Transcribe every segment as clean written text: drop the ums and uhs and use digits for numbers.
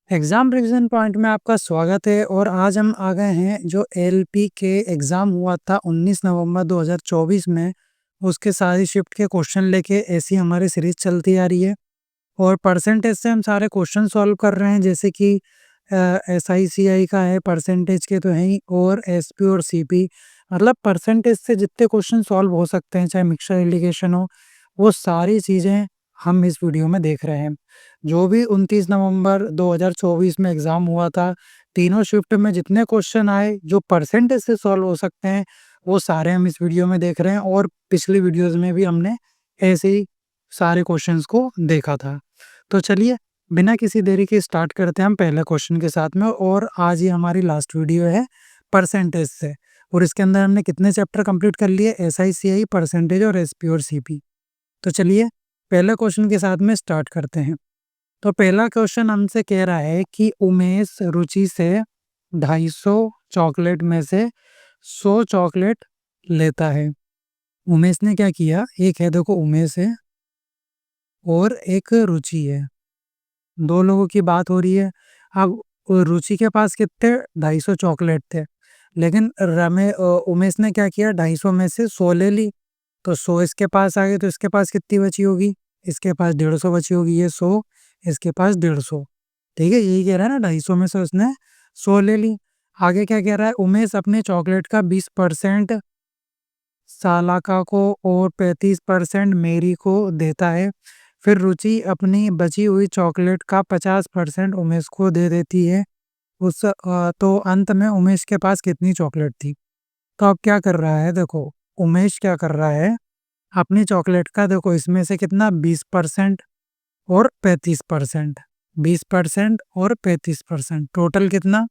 Exam revision point में आपका स्वागत है और आज हम आ गए हैं जो एलपी के एग्ज़ाम हुआ था 19 नवंबर 2024 में, उसके सारी शिफ्ट के क्वेश्चन लेके ऐसी हमारी सीरीज़ चलती आ रही है। और परसेंटेज से हम सारे क्वेश्चन सॉल्व कर रहे हैं, जैसे कि एसआईसीआई का है, परसेंटेज के तो हैं ही, और एसपी और सीपी, मतलब परसेंटेज से जितने क्वेश्चन सॉल्व हो सकते हैं, चाहे मिक्सचर एलिगेशन हो, वो सारी चीज़ें हम इस वीडियो में देख रहे हैं। जो भी 29 नवंबर 2024 में एग्ज़ाम हुआ था, तीनों शिफ्ट में जितने क्वेश्चन आए जो परसेंटेज से सॉल्व हो सकते हैं, वो सारे हम इस वीडियो में देख रहे हैं। और पिछली वीडियोज़ में भी हमने ऐसे ही सारे क्वेश्चंस को देखा था। तो चलिए, बिना किसी देरी के स्टार्ट करते हैं हम पहले क्वेश्चन के साथ में। और आज ये हमारी लास्ट वीडियो है परसेंटेज से, और इसके अंदर हमने कितने चैप्टर कंप्लीट कर लिए, एसआईसीआई, परसेंटेज और एसपी और सीपी। तो चलिए पहले क्वेश्चन के साथ में स्टार्ट करते हैं। तो पहला क्वेश्चन हमसे कह रहा है कि उमेश रुचि से 250 चॉकलेट में से 100 चॉकलेट लेता है। उमेश ने क्या किया, एक है देखो उमेश है और एक रुचि है, दो लोगों की बात हो रही है। अब रुचि के पास कितने 250 चॉकलेट थे, लेकिन उमेश ने क्या किया, 250 में से 100 ले ली। तो 100 इसके पास आ गए, तो इसके पास कितनी बची होगी, इसके पास 150 बची होगी। ये 100, इसके पास 150। ठीक है, यही कह रहा है ना, 250 में से उसने 100 ले ली। आगे क्या कह रहा है, उमेश अपने चॉकलेट का 20% सालाका को और 35% मेरी को देता है। फिर रुचि अपनी बची हुई चॉकलेट का 50% उमेश को दे देती है। तो अंत में उमेश के पास कितनी चॉकलेट थी। तो अब क्या कर रहा है, देखो उमेश क्या कर रहा है, अपनी चॉकलेट का देखो इसमें से कितना 20% और 35%, 20% और 35%, टोटल कितना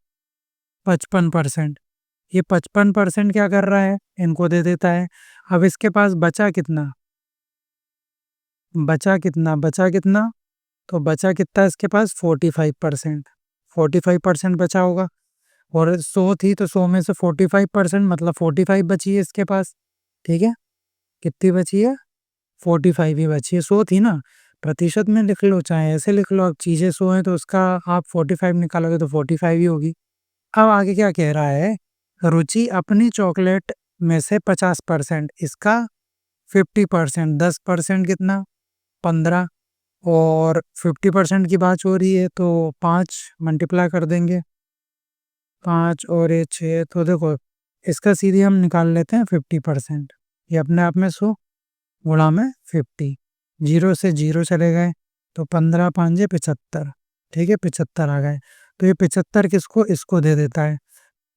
55%। ये 55% क्या कर रहा है, इनको दे देता है। अब इसके पास बचा कितना, बचा कितना, तो बचा कितना इसके पास 45%, 45% बचा होगा। और 100 थी तो 100 में से 45% मतलब 45 बची है इसके पास। ठीक है, कितनी बची है, 45 ही बची है। 100 थी ना, प्रतिशत में लिख लो चाहे ऐसे लिख लो, अब चीज़ें 100 हैं तो उसका आप 45 निकालोगे तो 45 ही होगी। अब आगे क्या कह रहा है, रुचि अपनी चॉकलेट में से 50%, इसका 50%, 10% कितना 15, और 50% की बात हो रही है तो 5 मल्टीप्लाई कर देंगे, 5 और ये 6, तो देखो इसका सीधे हम निकाल लेते हैं 50%। ये अपने आप में 100 गुणा में 50, 0 से 0 चले गए तो 15 5 75। ठीक है, 75 आ गए। तो ये 75 किसको, इसको दे देता है।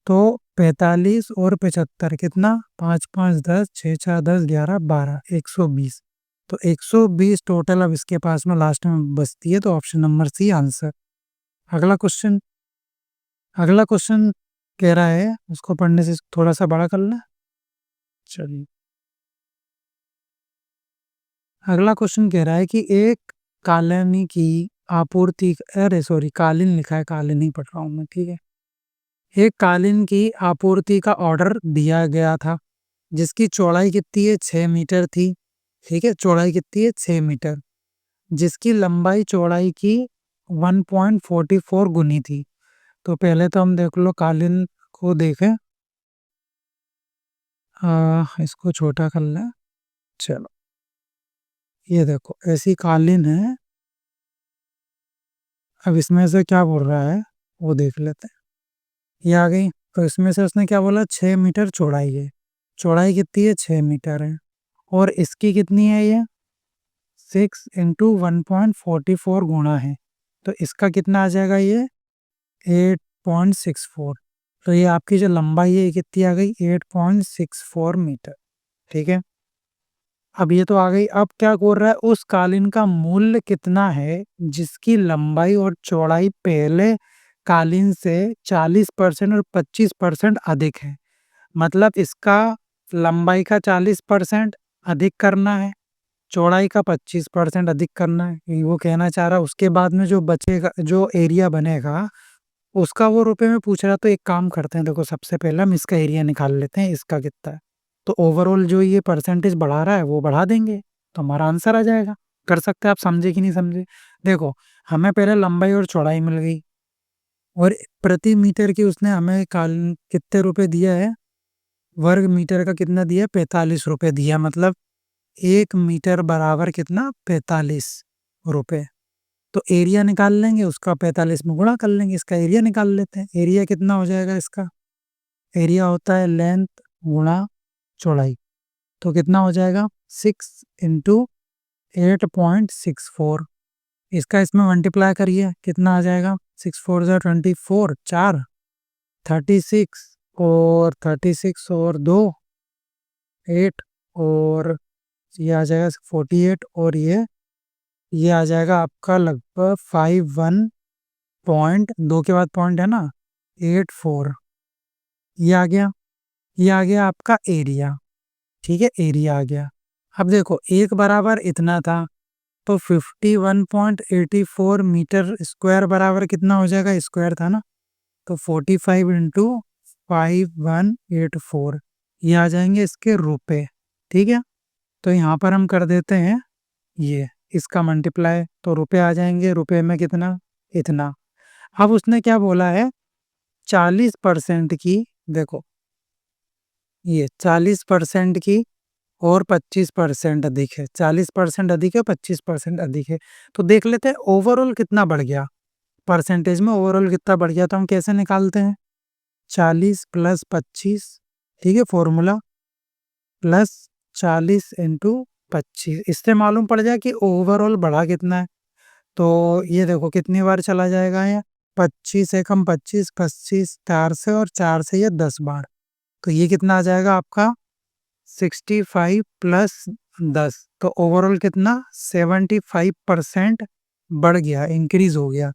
तो 45 और 75 कितना, 5 5 10, 6 4 10 11 12, 120। तो 120 टोटल अब इसके पास में लास्ट में बचती है, तो ऑप्शन नंबर सी आंसर। अगला क्वेश्चन कह रहा है, उसको पढ़ने से थोड़ा सा बड़ा कर लें। चलिए, अगला क्वेश्चन कह रहा है कि एक कॉलोनी की आपूर्ति, अरे सॉरी कालीन लिखा है, कालीन नहीं पढ़ रहा हूँ मैं। ठीक है, एक कालीन की आपूर्ति का ऑर्डर दिया गया था, जिसकी चौड़ाई कितनी है, 6 मीटर थी। ठीक है, चौड़ाई कितनी है, 6 मीटर, जिसकी लंबाई चौड़ाई की 1.44 गुनी थी। तो पहले तो हम देख लो कालीन को देखें, इसको छोटा कर लें। चलो, ये देखो ऐसी कालीन है। अब इसमें से क्या बोल रहा है वो देख लेते हैं। ये आ गई, तो इसमें से उसने क्या बोला, 6 मीटर चौड़ाई है। चौड़ाई कितनी है, 6 मीटर है। और इसकी कितनी है, ये 6 इंटू 1.44 गुणा है, तो इसका कितना आ जाएगा, ये 8.64। तो ये आपकी जो लंबाई है ये कितनी आ गई, 8.64 मीटर। ठीक है, अब ये तो आ गई। अब क्या बोल रहा है, उस कालीन का मूल्य कितना है जिसकी लंबाई और चौड़ाई पहले कालीन से 40% और 25% अधिक है। मतलब इसका लंबाई का 40% अधिक करना है, चौड़ाई का 25% अधिक करना है, ये वो कहना चाह रहा है। उसके बाद में जो बचेगा, जो एरिया बनेगा, उसका वो रुपए में पूछ रहा। तो एक काम करते हैं, देखो सबसे पहले हम इसका एरिया निकाल लेते हैं, इसका कितना है। तो ओवरऑल जो ये परसेंटेज बढ़ा रहा है वो बढ़ा देंगे, तो हमारा आंसर आ जाएगा। कर सकते हैं, आप समझे कि नहीं समझे। देखो, हमें पहले लंबाई और चौड़ाई मिल गई, और प्रति मीटर की उसने हमें कितने रुपए दिया है, वर्ग मीटर का कितना दिया, 45 रुपए दिया। मतलब 1 मीटर बराबर कितना, 45 रुपए। तो एरिया निकाल लेंगे, उसका 45 में गुणा कर लेंगे, इसका एरिया निकाल लेते हैं। एरिया कितना हो जाएगा इसका, एरिया होता है लेंथ गुणा चौड़ाई। तो कितना हो जाएगा, 6 इंटू 8.64। इसका इसमें मल्टीप्लाई करिए, कितना आ जाएगा, 6 4 24, 4 36, और 36 और 2 8, और ये आ जाएगा 48, और ये आ जाएगा आपका लगभग 51.2 के बाद पॉइंट है ना, 84। ये आ गया, ये आ गया आपका एरिया। ठीक है, एरिया आ गया। अब देखो एक बराबर इतना था, तो 51.84 मीटर स्क्वायर बराबर कितना हो जाएगा, स्क्वायर था ना, तो 45 इंटू 5184, ये आ जाएंगे इसके रुपए। ठीक है, तो यहाँ पर हम कर देते हैं ये इसका मल्टीप्लाई, तो रुपए आ जाएंगे, रुपए में कितना, इतना। अब उसने क्या बोला है, 40% की, देखो ये 40% की और 25% अधिक है, 40% अधिक है, 25% अधिक है। तो देख लेते हैं ओवरऑल कितना बढ़ गया, परसेंटेज में ओवरऑल कितना बढ़ गया। तो हम कैसे निकालते हैं, 40 प्लस 25, ठीक है, फॉर्मूला प्लस 40 इंटू 25, इससे मालूम पड़ जाए कि ओवरऑल बढ़ा कितना है। तो ये देखो कितनी बार चला जाएगा, ये 25 एकम 25, 25 4 से, और 4 से ये 10 बार। तो ये कितना आ जाएगा आपका 65 प्लस 10, तो ओवरऑल कितना 75% बढ़ गया, इंक्रीज हो गया।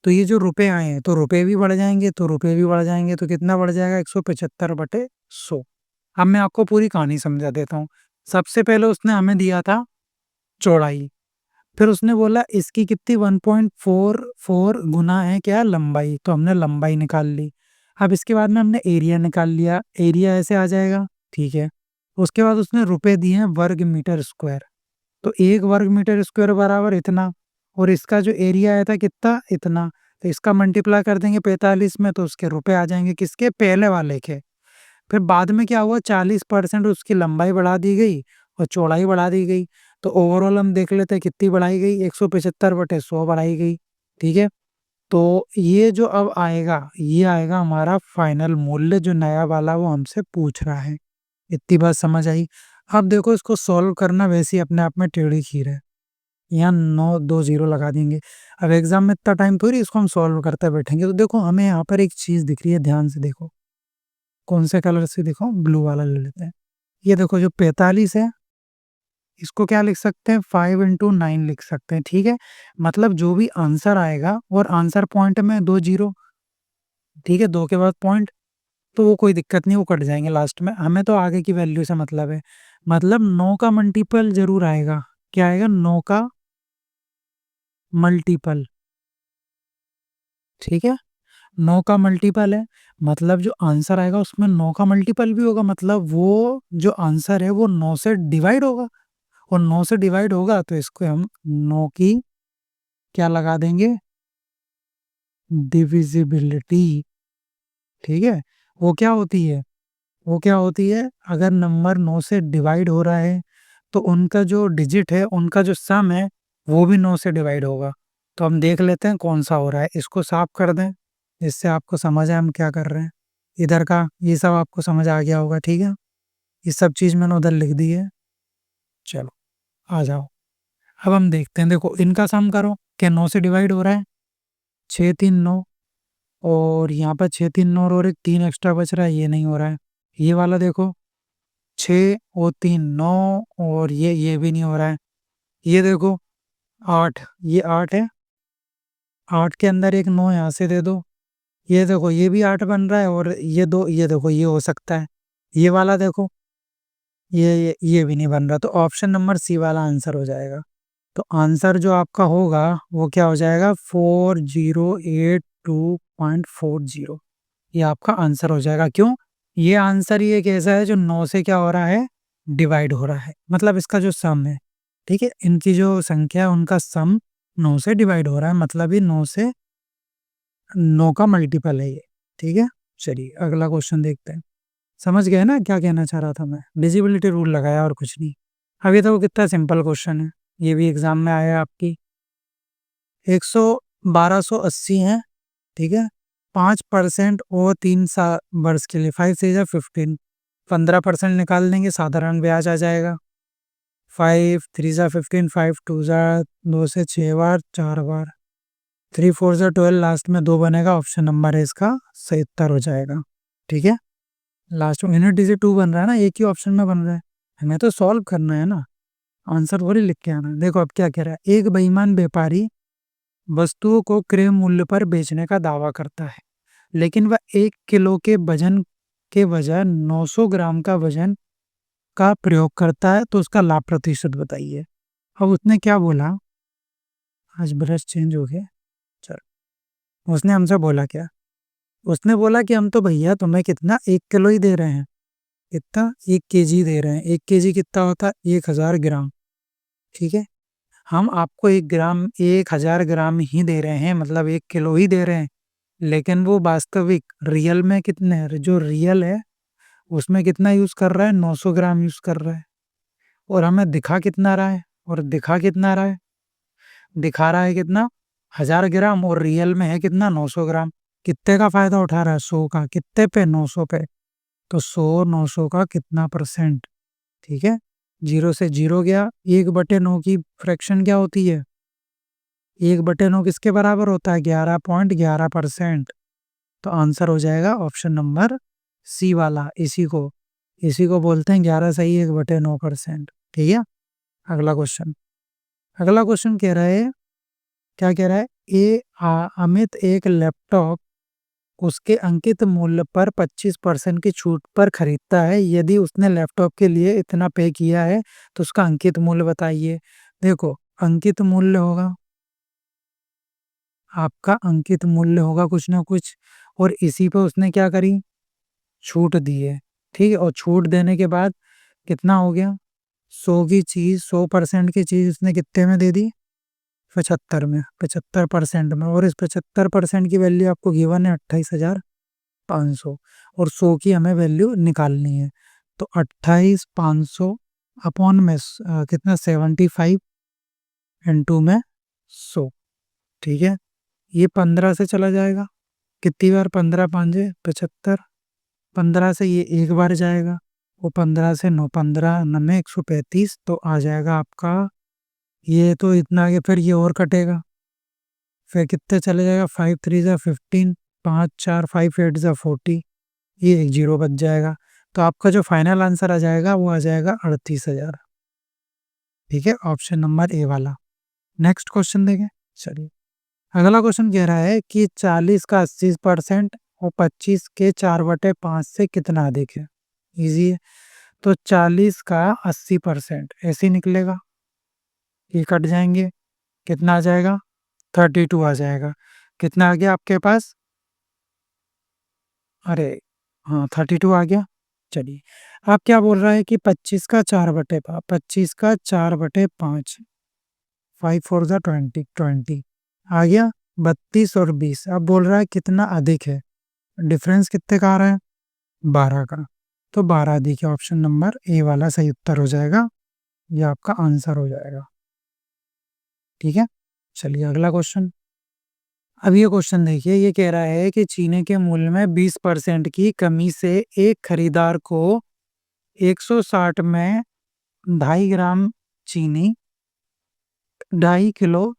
तो ये जो रुपए आए हैं, तो रुपए भी बढ़ जाएंगे, तो रुपए भी बढ़ जाएंगे, तो कितना बढ़ जाएगा, 175/100। अब मैं आपको पूरी कहानी समझा देता हूँ। सबसे पहले उसने हमें दिया था चौड़ाई, फिर उसने बोला इसकी कितनी 1.44 गुना है क्या, लंबाई, तो हमने लंबाई निकाल ली। अब इसके बाद में हमने एरिया निकाल लिया, एरिया ऐसे आ जाएगा, ठीक है। उसके बाद उसने रुपए दिए हैं वर्ग मीटर स्क्वायर, तो 1 वर्ग मीटर स्क्वायर बराबर इतना, और इसका जो एरिया आया था कितना, इतना। तो इसका मल्टीप्लाई कर देंगे 45 में, तो उसके रुपए आ जाएंगे, किसके, पहले वाले के। फिर बाद में क्या हुआ, 40% उसकी लंबाई बढ़ा दी गई और चौड़ाई बढ़ा दी गई। तो ओवरऑल हम देख लेते हैं कितनी बढ़ाई गई, 175/100 बढ़ाई गई। ठीक है, तो ये जो अब आएगा, ये आएगा हमारा फाइनल मूल्य, जो नया वाला वो हमसे पूछ रहा है। इतनी बात समझ आई। अब देखो इसको सॉल्व करना वैसे ही अपने आप में टेढ़ी खीर है, यहाँ 9 2 0 लगा देंगे। अब एग्जाम में इतना टाइम थोड़ी इसको हम सॉल्व करते बैठेंगे। तो देखो हमें यहाँ पर एक चीज दिख रही है, ध्यान से देखो, कौन से कलर से, देखो ब्लू वाला ले लेते हैं। ये देखो जो 45 है, इसको क्या लिख सकते हैं, 5 इंटू 9 लिख सकते हैं। ठीक है, मतलब जो भी आंसर आएगा, और आंसर पॉइंट में 2 0, ठीक है, 2 के बाद पॉइंट, तो वो कोई दिक्कत नहीं, वो कट जाएंगे लास्ट में। हमें तो आगे की वैल्यू से मतलब है, मतलब 9 का मल्टीपल जरूर आएगा। क्या आएगा, 9 का मल्टीपल। ठीक है, 9 का मल्टीपल है, मतलब जो आंसर आएगा उसमें 9 का मल्टीपल भी होगा, मतलब वो जो आंसर है वो 9 से डिवाइड होगा, और 9 से डिवाइड होगा तो इसको हम 9 की क्या लगा देंगे, डिविजिबिलिटी। ठीक है, वो क्या होती है, वो क्या होती है, अगर नंबर 9 से डिवाइड हो रहा है, तो उनका जो डिजिट है, उनका जो सम है, वो भी 9 से डिवाइड होगा। तो हम देख लेते हैं कौन सा हो रहा है, इसको साफ कर दें, जिससे आपको समझ आए हम क्या कर रहे हैं। इधर का ये सब आपको समझ आ गया होगा, ठीक है, ये सब चीज़ मैंने उधर लिख दी है। चलो आ जाओ, अब हम देखते हैं। देखो इनका सम करो, क्या 9 से डिवाइड हो रहा है, 6 3 9, और यहाँ पर 6 3 9 और एक 3 एक्स्ट्रा बच रहा है, ये नहीं हो रहा है। ये वाला देखो, 6 और 3 9, और ये भी नहीं हो रहा है। ये देखो 8, ये 8 है, 8 के अंदर एक 9 यहाँ से दे दो। ये देखो ये भी 8 बन रहा है, और ये दो, ये देखो ये हो सकता है। ये वाला देखो, ये भी नहीं बन रहा, तो ऑप्शन नंबर सी वाला आंसर हो जाएगा। तो आंसर जो आपका होगा वो क्या हो जाएगा, 4082.40, ये आपका आंसर हो जाएगा। क्यों, ये आंसर ये कैसा है, जो 9 से क्या हो रहा है, डिवाइड हो रहा है, मतलब इसका जो सम है, ठीक है, इनकी जो संख्या है उनका सम 9 से डिवाइड हो रहा है, मतलब ये 9 से 9 का मल्टीपल है ये। ठीक है, चलिए अगला क्वेश्चन देखते हैं। समझ गए ना क्या कहना चाह रहा था मैं? डिजिबिलिटी रूल लगाया और कुछ नहीं। अब ये तो कितना सिंपल क्वेश्चन है, ये भी एग्जाम में आया आपकी। 1280 है, ठीक है। 5% और 3 वर्ष के लिए 5 से 15, 15% निकाल देंगे, साधारण ब्याज आ जाएगा। 5 3 ज़ा 15, 5 2 ज़ा 2 से 6 बार 4 बार, 3 4 ज़ा 12, लास्ट में 2 बनेगा। ऑप्शन नंबर है इसका सही उत्तर हो जाएगा। ठीक है, लास्ट में यूनिट डिजिट 2 बन रहा है ना, एक ही ऑप्शन में बन रहा है, हमें तो सॉल्व करना है ना, आंसर थोड़ी लिख के आना। देखो अब क्या कह रहा है, एक बेईमान व्यापारी वस्तुओं को क्रय मूल्य पर बेचने का दावा करता है, लेकिन वह 1 किलो के वजन के बजाय 900 ग्राम का वजन का प्रयोग करता है, तो उसका लाभ प्रतिशत बताइए। अब उसने क्या बोला, आज ब्रश चेंज हो गया, चलो उसने हमसे बोला क्या, उसने बोला कि हम तो भैया तुम्हें कितना 1 किलो ही दे रहे हैं, कितना 1 केजी दे रहे हैं। 1 केजी कितना होता है, 1000 ग्राम। ठीक है, हम आपको 1 ग्राम 1000 ग्राम ही दे रहे हैं, मतलब 1 किलो ही दे रहे हैं, लेकिन वो वास्तविक रियल में कितने है, जो रियल है उसमें कितना यूज कर रहा है, 900 ग्राम यूज कर रहा है। और हमें दिखा कितना रहा है, और दिखा कितना रहा है, दिखा रहा है कितना 1000 ग्राम, और रियल में है कितना 900 ग्राम। कितने का फायदा उठा रहा है, 100 का, कितने पे 900 पे, तो 100 900 का कितना परसेंट। ठीक है, 0 से 0 गया, 1/9 की फ्रैक्शन क्या होती है, 1/9 किसके बराबर होता है, 11.11%। तो आंसर हो जाएगा ऑप्शन नंबर सी वाला, इसी को बोलते हैं 11 सही 1/9%। ठीक है, अगला क्वेश्चन, अगला क्वेश्चन कह रहा है, क्या कह रहा है, अमित एक लैपटॉप उसके अंकित मूल्य पर 25% की छूट पर खरीदता है। यदि उसने लैपटॉप के लिए इतना पे किया है तो उसका अंकित मूल्य बताइए। देखो, अंकित मूल्य होगा, आपका अंकित मूल्य होगा कुछ ना कुछ, और इसी पे उसने क्या करी, छूट दी है। ठीक है, और छूट देने के बाद कितना हो गया, 100 की चीज, 100% की चीज उसने कितने में दे दी, 75 में, 75% में। और इस 75% की वैल्यू आपको गिवन है 28,500, और 100 की हमें वैल्यू निकालनी है। तो 28,500 अपॉन में कितना, 75 इंटू में 100। ठीक है, ये 15 से चला जाएगा, कितनी बार, 15 5 75, 15 से ये एक बार जाएगा, वो 15 से 9, 15 9 135, तो आ जाएगा आपका, ये तो इतना आगे, फिर ये और कटेगा, फिर कितने चले जाएगा, 5 3 ज़ा 15, 5 4 5 8 ज़ा 40, ये एक जीरो बच जाएगा। तो आपका जो फाइनल आंसर आ जाएगा वो आ जाएगा 38,000। ठीक है, ऑप्शन नंबर ए वाला। नेक्स्ट क्वेश्चन देखें, चलिए अगला क्वेश्चन कह रहा है कि 40 का 80% और 25 के 4/5 से कितना अधिक है। इजी है, तो 40 का 80% ऐसे ही निकलेगा, ये कट जाएंगे, कितना आ जाएगा, 32 आ जाएगा। कितना आ गया आपके पास, अरे हाँ 32 आ गया। चलिए, आप क्या बोल रहा है कि 25 का 4/5, 5 4 ज़ा 20, 20 आ गया। 32 और 20, अब बोल रहा है कितना अधिक है, डिफरेंस कितने का आ रहा है, 12 का। तो 12 अधिक है, ऑप्शन नंबर ए वाला सही उत्तर हो जाएगा, ये आपका आंसर हो जाएगा। ठीक है, चलिए अगला क्वेश्चन। अब ये क्वेश्चन देखिए, ये कह रहा है कि चीनी के मूल्य में 20% की कमी से एक खरीदार को 160 में 2.5 ग्राम चीनी, 2.5 किलो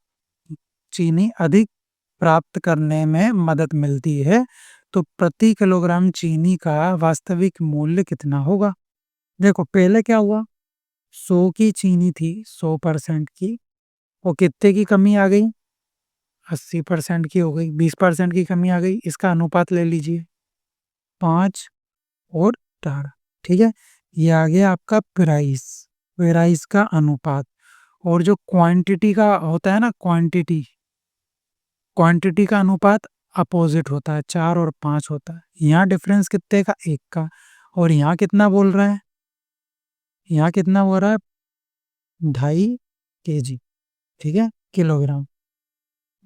चीनी अधिक प्राप्त करने में मदद मिलती है, तो प्रति किलोग्राम चीनी का वास्तविक मूल्य कितना होगा। देखो पहले क्या हुआ, 100 की चीनी थी, 100% की, और कितने की कमी आ गई, 80% की हो गई, 20% की कमी आ गई। इसका अनुपात ले लीजिए, 5 और 4। ठीक है, ये आ गया आपका प्राइस, प्राइस का अनुपात। और जो क्वांटिटी का होता है ना, क्वांटिटी, क्वांटिटी का अनुपात अपोजिट होता है, 4 और 5 होता है। यहाँ डिफरेंस कितने का, 1 का। और यहाँ कितना बोल रहा है, यहाँ कितना हो रहा है, 2.5 kg। ठीक है, किलोग्राम।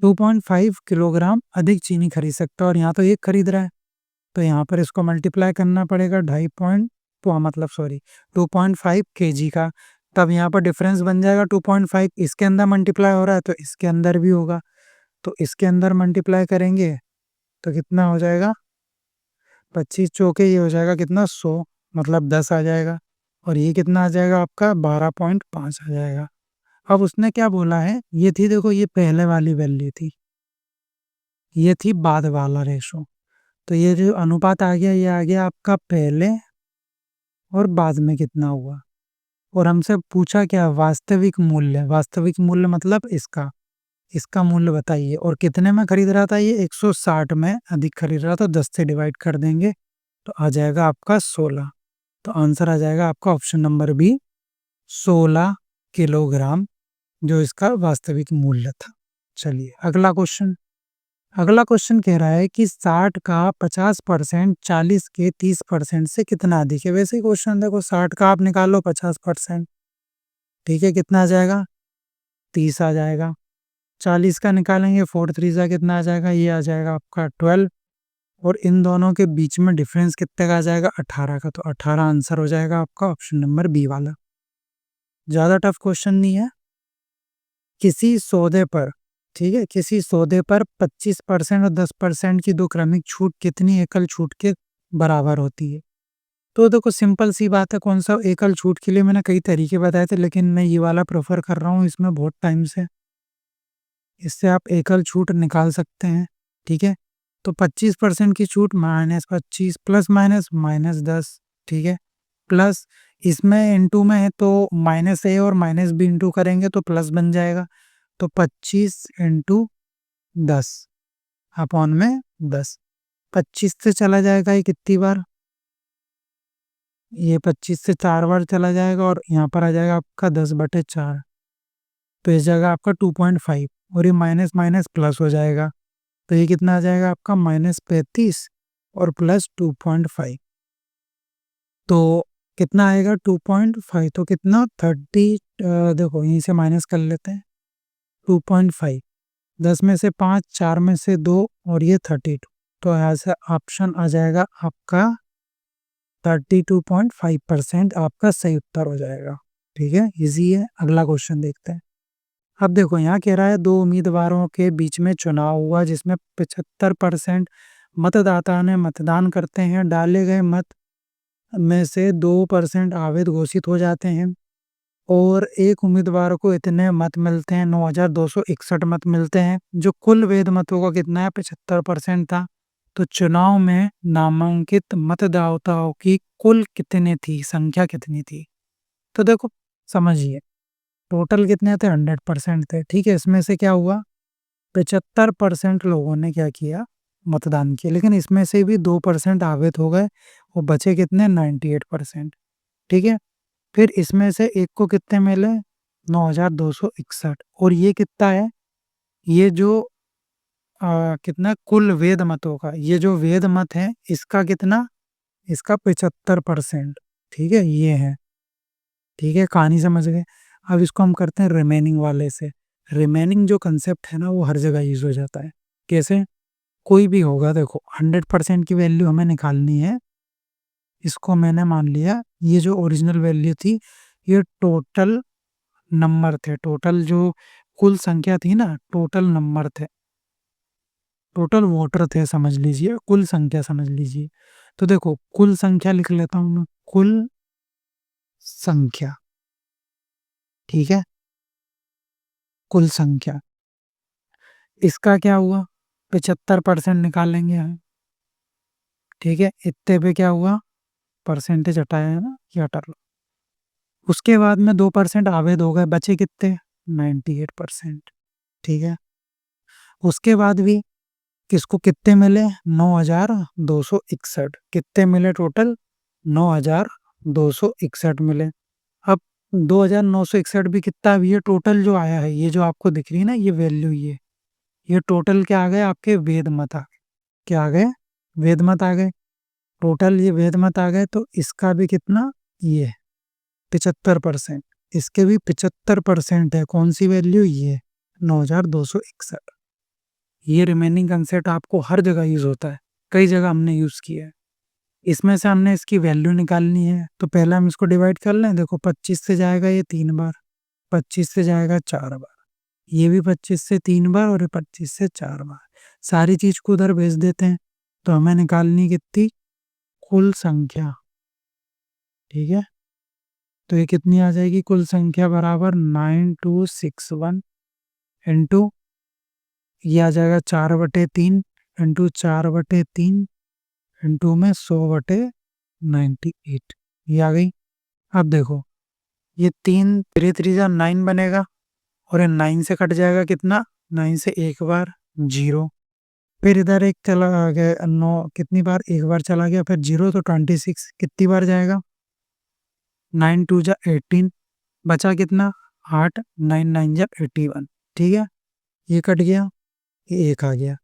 2.5 किलोग्राम अधिक चीनी खरीद सकता है और यहाँ तो 1 खरीद रहा है, तो यहाँ पर इसको मल्टीप्लाई करना पड़ेगा 2.5 केजी का, तब यहाँ पर डिफरेंस बन जाएगा 2.5, इसके अंदर मल्टीप्लाई हो रहा है तो इसके अंदर भी होगा, तो इसके अंदर मल्टीप्लाई करेंगे तो कितना हो जाएगा, 25 चौके ये हो जाएगा कितना 100, मतलब 10 आ जाएगा, और ये कितना आ जाएगा आपका 12.5 आ जाएगा। अब उसने क्या बोला है, ये थी देखो ये पहले वाली वैल्यू थी, ये थी बाद वाला रेशो, तो ये जो अनुपात आ गया ये आ गया आपका पहले और बाद में कितना हुआ, और हमसे पूछा क्या, वास्तविक मूल्य मतलब इसका मूल्य बताइए, और कितने में खरीद रहा था ये 160 में अधिक खरीद रहा था, 10 से डिवाइड कर देंगे तो आ जाएगा आपका 16, तो आंसर आ जाएगा आपका ऑप्शन नंबर बी 16 किलोग्राम, जो इसका वास्तविक मूल्य था। चलिए अगला क्वेश्चन कह रहा है कि 60 का 50% 40 के 30% से कितना अधिक है। वैसे ही क्वेश्चन देखो, 60 का आप निकालो 50%, ठीक है, कितना आ जाएगा 30 आ जाएगा, 40 का निकालेंगे 4 3 जा कितना आ जाएगा, ये आ जाएगा आपका 12, और इन दोनों के बीच में डिफरेंस कितने का आ जाएगा 18 का, तो 18 आंसर हो जाएगा आपका ऑप्शन नंबर बी वाला। ज़्यादा टफ क्वेश्चन नहीं है। किसी सौदे पर, ठीक है, किसी सौदे पर 25% और 10% की दो क्रमिक छूट कितनी एकल छूट के बराबर होती है। तो देखो सिंपल सी बात है, कौन सा एकल छूट के लिए मैंने कई तरीके बताए थे, लेकिन मैं ये वाला प्रेफर कर रहा हूँ, इसमें बहुत टाइम से इससे आप एकल छूट निकाल सकते हैं, ठीक है। तो 25% की छूट -25 प्लस माइनस -10, ठीक है, प्लस इसमें इंटू में है तो -a और -b इंटू करेंगे तो प्लस बन जाएगा, तो 25 इंटू 10 अपॉन में 10, 25 से चला जाएगा ये कितनी बार, ये 25 से 4 बार चला जाएगा, और यहाँ पर आ जाएगा आपका 10/4, तो इस जगह आपका 2.5, और ये माइनस माइनस प्लस हो जाएगा, तो ये कितना आ जाएगा आपका -35 और प्लस 2.5, तो कितना आएगा 2.5, तो कितना 30, देखो यहीं से माइनस कर लेते हैं, 2.5, 10 में से 5, 4 में से 2 और ये 32, तो यहाँ से ऑप्शन आ जाएगा आपका 32.5% आपका सही उत्तर हो जाएगा, ठीक है, इजी है। अगला क्वेश्चन देखते हैं। अब देखो यहाँ कह रहा है दो उम्मीदवारों के बीच में चुनाव हुआ जिसमें 75% मतदाता ने मतदान करते हैं, डाले गए मत में से 2% अवैध घोषित हो जाते हैं, और एक उम्मीदवार को इतने मत मिलते हैं 9261 मत मिलते हैं, जो कुल वैध मतों का कितना है 75% था, तो चुनाव में नामांकित मतदाताओं की कुल कितनी थी, संख्या कितनी थी। तो देखो समझिए, टोटल कितने थे 100% थे, ठीक है, इसमें से क्या हुआ 75% लोगों ने क्या किया मतदान किया, लेकिन इसमें से भी 2% अवैध हो गए, वो बचे कितने 98%, ठीक है। फिर इसमें से एक को कितने मिले 9261, और ये कितना है, ये जो कितना कुल वेद मतों का, ये जो वेद मत है इसका कितना, इसका 75%, ठीक है, ये है, ठीक है, कहानी समझ गए। अब इसको हम करते हैं रिमेनिंग वाले से। रिमेनिंग जो कंसेप्ट है ना वो हर जगह यूज हो जाता है। कैसे, कोई भी होगा, देखो 100% की वैल्यू हमें निकालनी है, इसको मैंने मान लिया ये जो ओरिजिनल वैल्यू थी ये टोटल नंबर थे, टोटल जो कुल संख्या थी ना, टोटल नंबर थे, टोटल वोटर थे समझ लीजिए, कुल संख्या समझ लीजिए। तो देखो कुल संख्या लिख लेता हूँ मैं, कुल संख्या, ठीक है, कुल संख्या, इसका क्या हुआ 75% निकालेंगे हम, ठीक है, इतने पे क्या हुआ परसेंटेज हटाया है ना, ये हटा लो। उसके बाद में 2% अवैध हो गए, बचे कितने 98%, ठीक है। उसके बाद भी किसको कितने मिले 9261, कितने मिले टोटल 9261 मिले। अब 2961 भी कितना भी, ये टोटल जो आया है, ये जो आपको दिख रही है ना ये वैल्यू, ये टोटल क्या आ गए आपके वेद मत आ गए, क्या आ गए वेद मत आ गए, टोटल ये वेद मत आ गए, तो इसका भी कितना ये 75%, इसके भी 75% है, कौन सी वैल्यू ये 9261, ये रिमेनिंग कंसेप्ट आपको हर जगह यूज़ होता है, कई जगह हमने यूज़ किया है। इसमें से हमने इसकी वैल्यू निकालनी है, तो पहले हम इसको डिवाइड कर लें। देखो 25 से जाएगा ये 3 बार, 25 से जाएगा 4 बार, ये भी 25 से 3 बार और ये 25 से 4 बार। सारी चीज़ को उधर भेज देते हैं, तो हमें निकालनी कितनी, कुल संख्या, ठीक है। तो ये कितनी आ जाएगी, कुल संख्या बराबर 9261 इंटू ये आ जाएगा 4/3 इंटू 4/3 इंटू में 100/98, ये आ गई। अब देखो ये 3 3 3 जा 9 बनेगा और ये 9 से कट जाएगा कितना, 9 से एक बार 0, फिर इधर एक चला गया 9, कितनी बार, एक बार चला गया, फिर 0 तो 26 कितनी बार जाएगा, 9 2 जा 18, बचा कितना 8, 9 9 जा 81, ठीक है। ये कट गया, ये एक आ गया।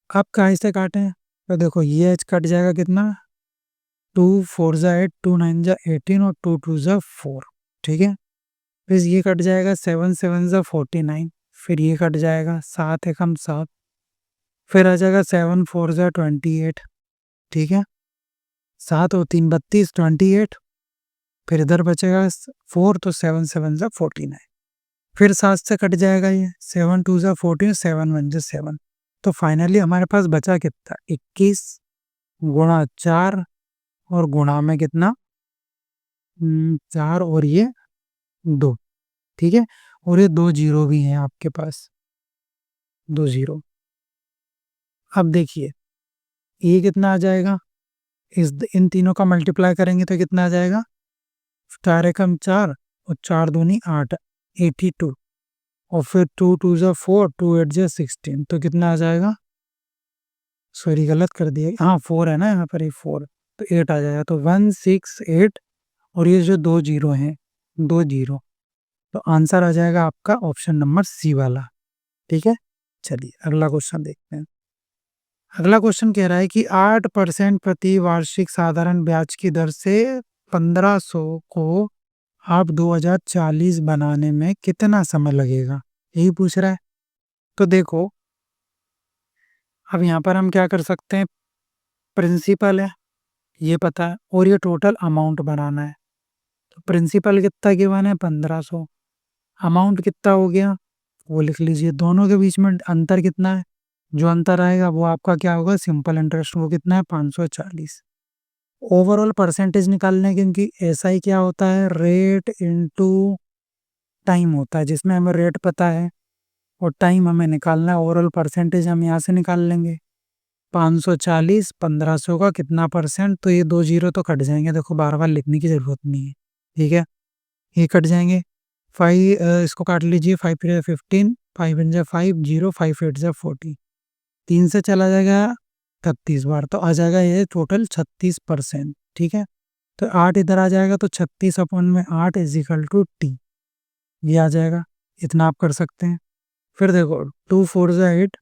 अब कहाँ से काटें, तो देखो ये एच कट जाएगा कितना, 2 4 जा 8, 2 9 जा 18 और 2 2 जा 4, ठीक है। फिर ये कट जाएगा 7 7 जा 49, फिर ये कट जाएगा 7 एकम 7, फिर आ जाएगा 7 4 जा 28, ठीक है। 7 और 3 32 28, फिर इधर बचेगा 4, तो 7 7 जा 49, फिर 7 से कट जाएगा ये 7 2 जा 14, 7 1 जा 7, तो फाइनली हमारे पास बचा कितना, 21 गुणा 4 और गुणा में कितना 4 और ये 2, ठीक है। और ये 2 जीरो भी हैं आपके पास, 2 जीरो। अब देखिए ये कितना आ जाएगा, इन तीनों का मल्टीप्लाई करेंगे तो कितना आ जाएगा, 4 एकम 4 और 4 दूनी 8, 82, और फिर 2 2 जा 4, 2 8 जा 16, तो कितना आ जाएगा, सॉरी गलत कर दिया, हाँ 4 है ना यहाँ पर, ये 4, तो 8 आ जाएगा, तो 168, और ये जो 2 जीरो हैं, 2 जीरो, तो आंसर आ जाएगा आपका ऑप्शन नंबर सी वाला, ठीक है। चलिए अगला क्वेश्चन देखते हैं। अगला क्वेश्चन कह रहा है कि 8% प्रति वार्षिक साधारण ब्याज की दर से 1500 को आप 2040 बनाने में कितना समय लगेगा, यही पूछ रहा है। तो देखो अब यहाँ पर हम क्या कर सकते हैं, प्रिंसिपल है ये पता है, और ये टोटल अमाउंट बनाना है। तो प्रिंसिपल कितना गिवन है 1500, अमाउंट कितना हो गया वो लिख लीजिए, दोनों के बीच में अंतर कितना है, जो अंतर आएगा वो आपका क्या होगा, सिंपल इंटरेस्ट, वो कितना है 540। ओवरऑल परसेंटेज निकालने के, क्योंकि ऐसा ही क्या होता है, रेट इनटू टाइम होता है, जिसमें हमें रेट पता है और टाइम हमें निकालना है, ओवरऑल परसेंटेज हम यहाँ से निकाल लेंगे। 540 1500 का कितना परसेंट, तो ये 2 जीरो तो कट जाएंगे, देखो बार बार लिखने की जरूरत नहीं है, ठीक है। ये कट जाएंगे, 5 इसको काट लीजिए, 5 3 15, 5 1 5 0, 5 8 40, 3 से चला जाएगा 36 बार, तो आ जाएगा ये टोटल 36%, ठीक है। तो 8 इधर आ जाएगा, तो 36 अपन में 8 इज इक्वल टू टी, ये आ जाएगा, इतना आप कर सकते हैं। फिर देखो 2 4 जा 8,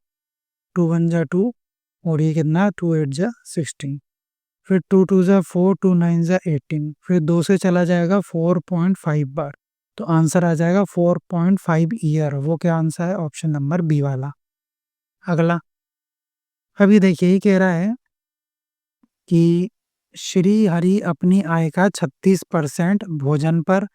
2 1 जा 2, और ये कितना 2 8 जा 16, फिर 2 2 जा 4, 2 9 जा 18, फिर 2 से चला जाएगा 4.5 बार, तो आंसर आ जाएगा 4.5 ईयर, वो क्या आंसर है, ऑप्शन नंबर बी वाला। अगला अभी देखिए ये कह रहा है कि श्री हरि अपनी आय का 36% भोजन पर,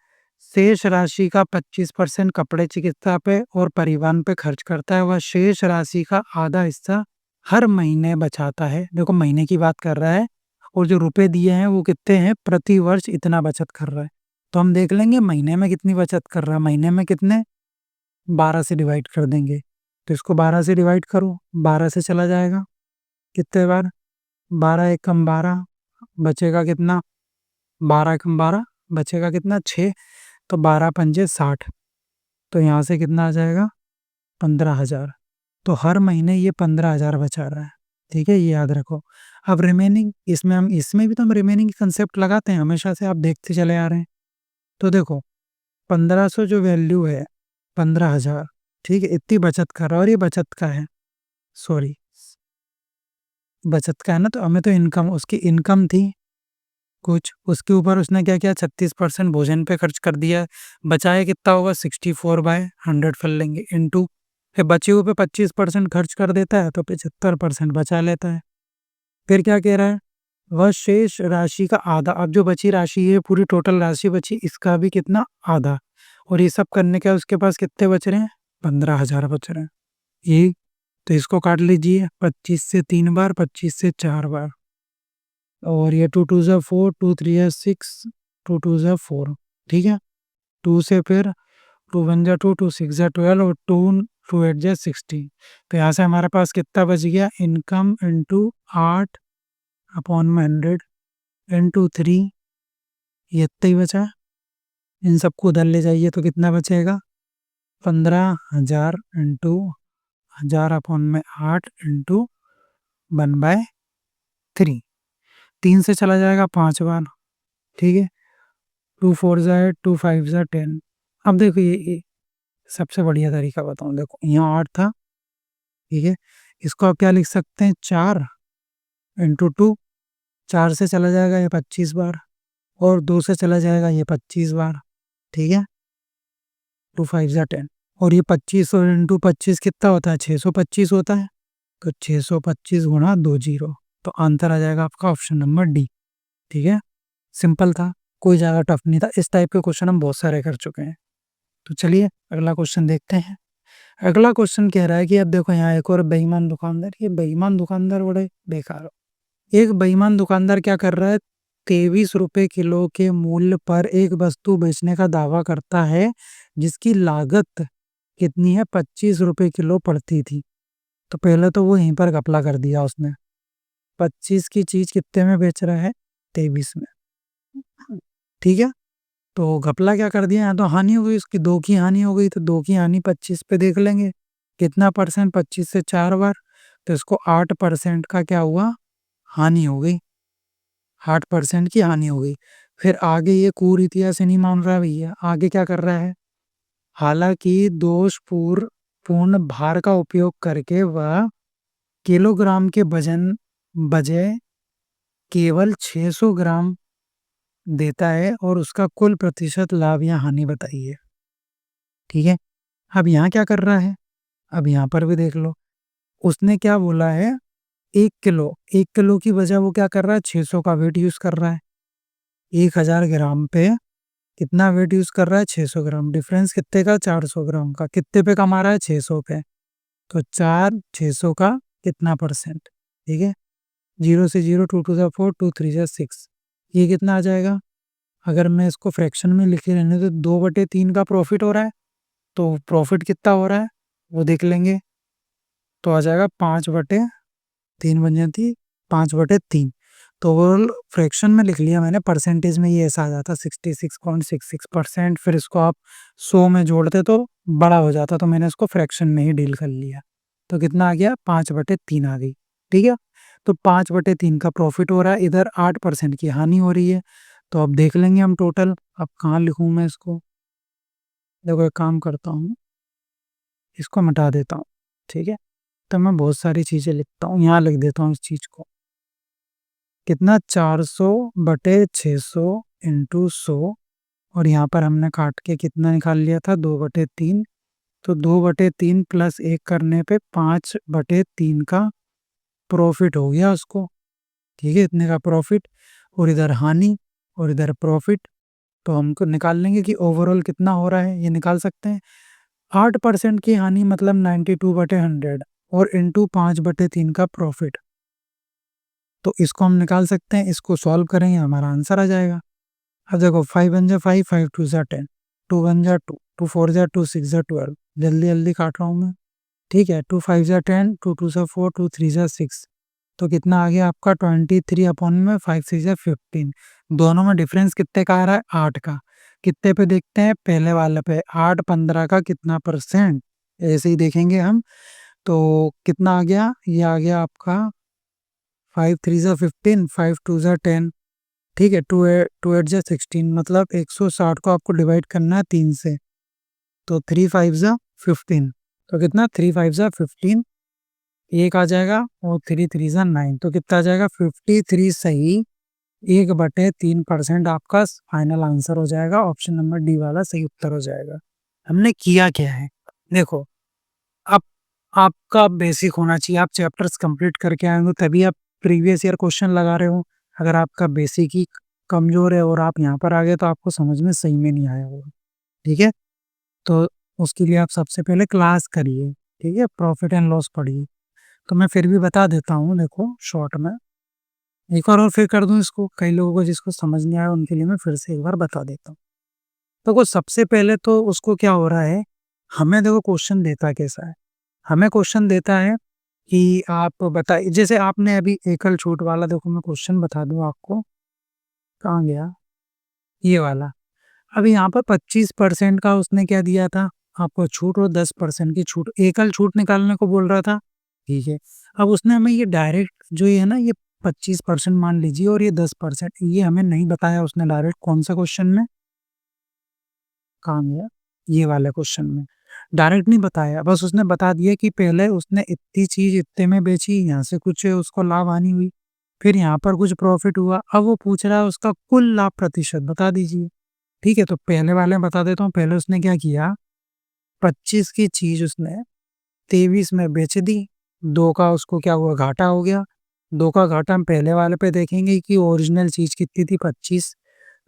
शेष राशि का 25% कपड़े चिकित्सा पे और परिवहन पे खर्च करता है। वह शेष राशि का आधा हिस्सा हर महीने बचाता है, देखो महीने की बात कर रहा है, और जो रुपए दिए हैं वो कितने हैं, प्रति वर्ष इतना बचत कर रहा है। तो हम देख लेंगे महीने में कितनी बचत कर रहा है, महीने में कितने, 12 से डिवाइड कर देंगे, तो इसको 12 से डिवाइड करो, 12 से चला जाएगा कितने बार, 12 एकम 12, बचेगा कितना, 12 एकम 12, बचेगा कितना 6, तो 12 पंजे 60, तो यहाँ से कितना आ जाएगा 15,000, तो हर महीने ये 15,000 बचा रहा है, ठीक है, ये याद रखो। अब रिमेनिंग, इसमें भी तो हम रिमेनिंग कंसेप्ट लगाते हैं हमेशा से, आप देखते चले आ रहे हैं। तो देखो 1500 जो वैल्यू है 15,000, ठीक है, इतनी बचत कर रहा है, और ये बचत का है, सॉरी बचत का है ना, तो हमें तो इनकम, उसकी इनकम थी कुछ, उसके ऊपर उसने क्या किया 36% भोजन पे खर्च कर दिया, बचाया कितना होगा 64/100 कर लेंगे, इंटू फिर बचे हुए पे 25% खर्च कर देता है तो 75% बचा लेता है। फिर क्या कह रहा है, वह शेष राशि का आधा, अब जो बची राशि है पूरी टोटल राशि बची इसका भी कितना, आधा। और ये सब करने के बाद उसके पास कितने बच रहे हैं, 15,000 बच रहे हैं। ये तो इसको काट लीजिए, 25 से 3 बार, 25 से 4 बार, और ये 2 2 ज़ा 4, 2 3 ज़ा 6, 2 2 ज़ा 4, ठीक है। 2 से फिर 2 1 ज़ा 2, 2 6 ज़ा 12 और 2 2 8 ज़ा 16। तो यहाँ से हमारे पास कितना बच गया, इनकम इंटू 8/100 इंटू 3, ये इतना ही बचा। इन सबको उधर ले जाइए तो कितना बचेगा, 15,000 इंटू 1000/8 इंटू 1/3। 3 से चला जाएगा 5 बार, ठीक है। 2 4 ज़ा 8, 2 5 ज़ा 10। अब देखो ये सबसे बढ़िया तरीका बताऊँ, देखो यहाँ 8 था, ठीक है। इसको आप क्या लिख सकते हैं, 4 इंटू 2, 4 से चला जाएगा ये 25 बार, और 2 से चला जाएगा ये 25 बार, ठीक है। 2 5 ज़ा 10, और ये 25 और इंटू 25 कितना होता है, 625 होता है। तो 625 गुणा 2 जीरो, तो आंसर आ जाएगा आपका ऑप्शन नंबर डी, ठीक है। सिंपल था, कोई ज़्यादा टफ नहीं था। इस टाइप के क्वेश्चन हम बहुत सारे कर चुके हैं। तो चलिए अगला क्वेश्चन देखते हैं। अगला क्वेश्चन कह रहा है कि अब देखो यहाँ एक और बेईमान दुकानदार, ये बेईमान दुकानदार बड़े बेकार हो। एक बेईमान दुकानदार क्या कर रहा है, 23 रुपए किलो के मूल्य पर एक वस्तु बेचने का दावा करता है जिसकी लागत कितनी है, 25 रुपए किलो पड़ती थी। तो पहले तो वो यहीं पर घपला कर दिया उसने, 25 की चीज कितने में बेच रहा है, 23 में, ठीक है। तो घपला क्या कर दिया, यहाँ तो हानि हो गई उसकी, 2 की हानि हो गई, तो 2 की हानि 25 पे देख लेंगे कितना परसेंट, 25 से 4 बार, तो इसको 8% का क्या हुआ, हानि हो गई, 8% की हानि हो गई। फिर आगे ये कूर इतिहास नहीं मान रहा भैया, आगे क्या कर रहा है, हालांकि पूर्ण भार का उपयोग करके वह किलोग्राम के वजन बजाय केवल 600 ग्राम देता है और उसका कुल प्रतिशत लाभ या हानि बताइए, ठीक है। अब यहाँ क्या कर रहा है, अब यहाँ पर भी देख लो, उसने क्या बोला है, 1 किलो की बजाय वो क्या कर रहा है, 600 का वेट यूज कर रहा है। 1000 ग्राम पे कितना वेट यूज कर रहा है, 600 ग्राम, डिफरेंस कितने का, 400 ग्राम का, कितने पे कमा रहा है, 600 पे, तो 600 का कितना परसेंट, ठीक है। 0 से 0, 2 2 ज़ा 4, 2 3 ज़ा 6, ये कितना आ जाएगा, अगर मैं इसको फ्रैक्शन में लिखे रहने तो 2/3 का प्रॉफिट हो रहा है, तो प्रॉफिट कितना हो रहा है वो देख लेंगे, तो आ जाएगा 5/3 बन जाती, 5/3। तो ओवरऑल फ्रैक्शन में लिख लिया मैंने, परसेंटेज में ये ऐसा आ जाता 66.66%। फिर इसको आप 100 में जोड़ते तो बड़ा हो जाता, तो मैंने इसको फ्रैक्शन में ही डील कर लिया। तो कितना आ गया, 5/3 आ गई, ठीक है। तो 5/3 का प्रॉफिट हो रहा है, इधर 8% की हानि हो रही है। तो अब देख लेंगे हम टोटल, अब कहाँ लिखूँ मैं इसको, देखो एक काम करता हूँ, इसको मिटा देता हूँ, ठीक है। तो मैं बहुत सारी चीज़ें लिखता हूँ, यहाँ लिख देता हूँ इस चीज़ को, कितना, 400/600 इंटू 100, और यहाँ पर हमने काट के कितना निकाल लिया था, 2/3। तो 2/3 प्लस 1 करने पे 5/3 का प्रॉफिट हो गया उसको, ठीक है, इतने का प्रॉफिट, और इधर हानि और इधर प्रॉफिट। तो हमको निकाल लेंगे कि ओवरऑल कितना हो रहा है, ये निकाल सकते हैं। 8% की हानि मतलब 92/100, और इंटू 5/3 का प्रॉफिट, तो इसको हम निकाल सकते हैं। इसको सॉल्व करेंगे हमारा आंसर आ जाएगा। अब देखो 5 1 जा 5, 5 2 जा 10, 2 1 जा 2, 2 4 जा 2, 6 जा 12, जल्दी जल्दी काट रहा हूँ मैं, ठीक है। 2 5 जा 10, 2 2 जा 4, 2 3 जा 6, तो कितना आ गया आपका, 23/5 6 जा 15। दोनों में डिफरेंस कितने का आ रहा है, 8 का। कितने पे देखते हैं, पहले वाले पे, 8 15 का कितना परसेंट, ऐसे ही देखेंगे हम। तो कितना आ गया, ये आ गया आपका 5 3 जा 15, 5 2 जा 10, ठीक है। 2 8 जा 16, मतलब 160 को आपको डिवाइड करना है 3 से, तो 3 5 जा 15, तो कितना, 3 5 जा 15, एक आ जाएगा, और 3 3 जा 9, तो कितना आ जाएगा, 53 सही 1/3% आपका फाइनल आंसर हो जाएगा। ऑप्शन नंबर डी वाला सही उत्तर हो जाएगा। हमने किया क्या है, देखो अब आपका बेसिक होना चाहिए, आप चैप्टर्स कंप्लीट करके आए हो तभी आप प्रीवियस ईयर क्वेश्चन लगा रहे हो। अगर आपका बेसिक ही कमज़ोर है और आप यहाँ पर आ गए तो आपको समझ में सही में नहीं आया होगा, ठीक है? तो उसके लिए आप सबसे पहले क्लास करिए, ठीक है? प्रॉफ़िट एंड लॉस पढ़िए। तो मैं फिर भी बता देता हूँ, देखो शॉर्ट में। एक बार और फिर कर दूँ इसको, कई लोगों को जिसको समझ नहीं आया उनके लिए मैं फिर से एक बार बता देता हूँ। देखो सबसे पहले तो उसको क्या हो रहा है, हमें देखो क्वेश्चन देता कैसा है? हमें क्वेश्चन देता है कि आप बताइए, जैसे आपने अभी एकल छूट वाला, देखो मैं क्वेश्चन बता दूँ आपको, कहाँ गया? ये वाला। अभी यहाँ पर 25% का उसने क्या दिया था, आपको छूट, और 10% की छूट, एकल छूट निकालने को बोल रहा था, ठीक है। अब उसने हमें ये डायरेक्ट जो ये है ना, ये 25% मान लीजिए और ये 10%, ये हमें नहीं बताया उसने डायरेक्ट, कौन सा क्वेश्चन में, कहाँ गया? ये वाले क्वेश्चन में। डायरेक्ट नहीं बताया, बस उसने बता दिया कि पहले उसने इतनी चीज़ इतने में बेची, यहाँ से कुछ उसको लाभ हानि हुई, फिर यहाँ पर कुछ प्रॉफ़िट हुआ। अब वो पूछ रहा है उसका कुल लाभ प्रतिशत बता दीजिए। ठीक है, तो पहले वाले में बता देता हूँ। पहले उसने क्या किया, 25 की चीज़ उसने 23 में बेच दी, 2 का उसको क्या हुआ, घाटा हो गया। 2 का घाटा हम पहले वाले पे देखेंगे कि ओरिजिनल चीज़ कितनी थी, 25।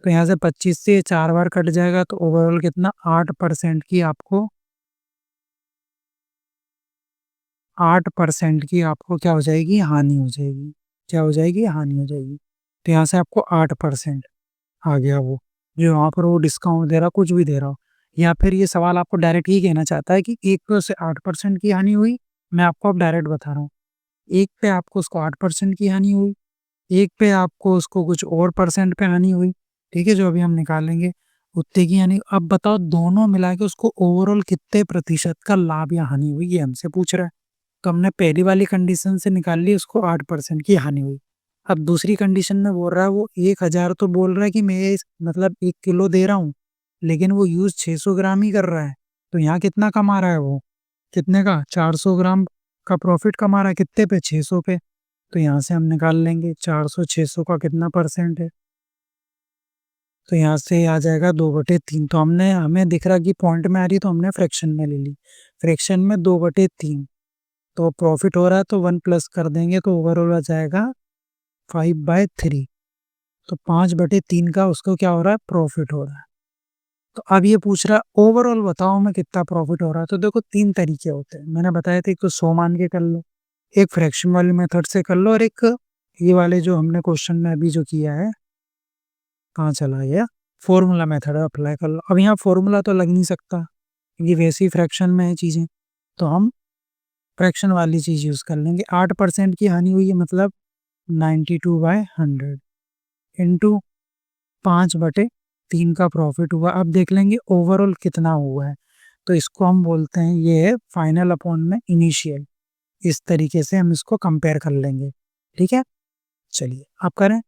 तो यहाँ से 25 से 4 बार कट जाएगा तो ओवरऑल कितना, 8% की आपको 8% की आपको क्या हो जाएगी, हानि हो जाएगी। क्या हो जाएगी, हानि हो जाएगी। तो यहाँ से आपको 8% आ गया वो, जो वहाँ पर वो डिस्काउंट दे रहा, कुछ भी दे रहा हो। या फिर ये सवाल आपको डायरेक्ट ये कहना चाहता है कि एक पे उसे 8% की हानि हुई, मैं आपको अब डायरेक्ट बता रहा हूँ। एक पे आपको उसको 8% की हानि हुई, एक पे आपको उसको कुछ और परसेंट पे हानि हुई, ठीक है? जो अभी हम निकालेंगे उतने की हानि। अब बताओ दोनों मिला के उसको ओवरऑल कितने प्रतिशत का लाभ या हानि हुई, ये हमसे पूछ रहा है। तो हमने पहली वाली कंडीशन से निकाल ली, उसको 8% की हानि हुई। अब दूसरी कंडीशन में बोल रहा है, वो 1000 तो बोल रहा है कि मैं इस मतलब 1 किलो दे रहा हूँ, लेकिन वो यूज़ 600 ग्राम ही कर रहा है। तो यहाँ कितना कमा रहा है वो? कितने का? 400 ग्राम का प्रॉफ़िट कमा रहा है, कितने पे? 600 पे। तो यहाँ से हम निकाल लेंगे 400 600 का कितना परसेंट है? तो यहाँ से आ जाएगा 2/3। तो हमें दिख रहा कि पॉइंट में आ रही है तो हमने फ्रैक्शन में ले ली। फ्रैक्शन में 2/3, तो प्रॉफ़िट हो रहा है तो 1 प्लस कर देंगे तो ओवरऑल आ जाएगा 5/3। तो 5/3 का उसको क्या हो रहा है, प्रॉफ़िट हो रहा है। तो अब ये पूछ रहा है ओवरऑल बताओ मैं कितना प्रॉफ़िट हो रहा है। तो देखो 3 तरीके होते हैं। मैंने बताया था, एक तो 100 मान के कर लो, एक फ्रैक्शन वाले मेथड से कर लो, और एक ये वाले जो हमने क्वेश्चन में अभी जो किया है, कहाँ चला गया, फ़ॉर्मूला मेथड अप्लाई कर लो। अब यहाँ फ़ॉर्मूला तो लग नहीं सकता, क्योंकि वैसे ही फ्रैक्शन में है चीज़ें, तो हम फ्रैक्शन वाली चीज़ यूज़ कर लेंगे। 8% की हानि हुई है मतलब 92/100 इंटू 5/3 का प्रॉफ़िट हुआ। अब देख लेंगे ओवरऑल कितना हुआ है। तो इसको हम बोलते हैं, ये है फाइनल अपॉन में इनिशियल। इस तरीके से हम इसको कंपेयर कर लेंगे, ठीक है? चलिए आप करें।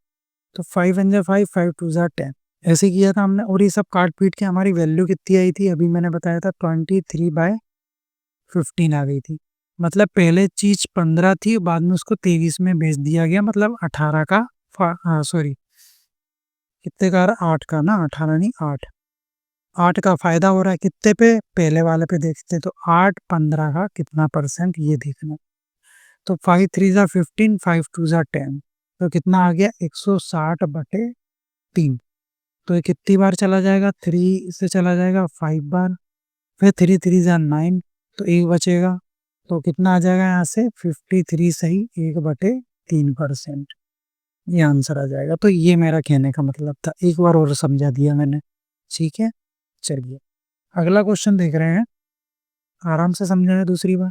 तो 5 वन जा 5, 5 टू जा 10, ऐसे किया था हमने, और ये सब काट-पीट के हमारी वैल्यू कितनी आई थी, अभी मैंने बताया था 23/15 आ गई थी। मतलब पहले चीज़ 15 थी, बाद में उसको 23 में बेच दिया गया, मतलब 18 का सॉरी, कितने का आ रहा, 8 का ना, 18 नहीं 8, 8 का फ़ायदा हो रहा है कितने पे, पहले वाले पे देखते हैं। तो 8 15 का कितना परसेंट, ये देखना। तो 5 3 जा 15, 5 2 जा 10, तो कितना आ गया, 160/3। तो ये कितनी बार चला जाएगा, 3 से चला जाएगा 5 बार, फिर 3 3 जा 9, तो 1 बचेगा। तो कितना आ जाएगा यहाँ से, 53 सही 1/3%। ये आंसर आ जाएगा। तो ये मेरा कहने का मतलब था, एक बार और समझा दिया मैंने, ठीक है? चलिए अगला क्वेश्चन देख रहे हैं, आराम से समझना है दूसरी बार।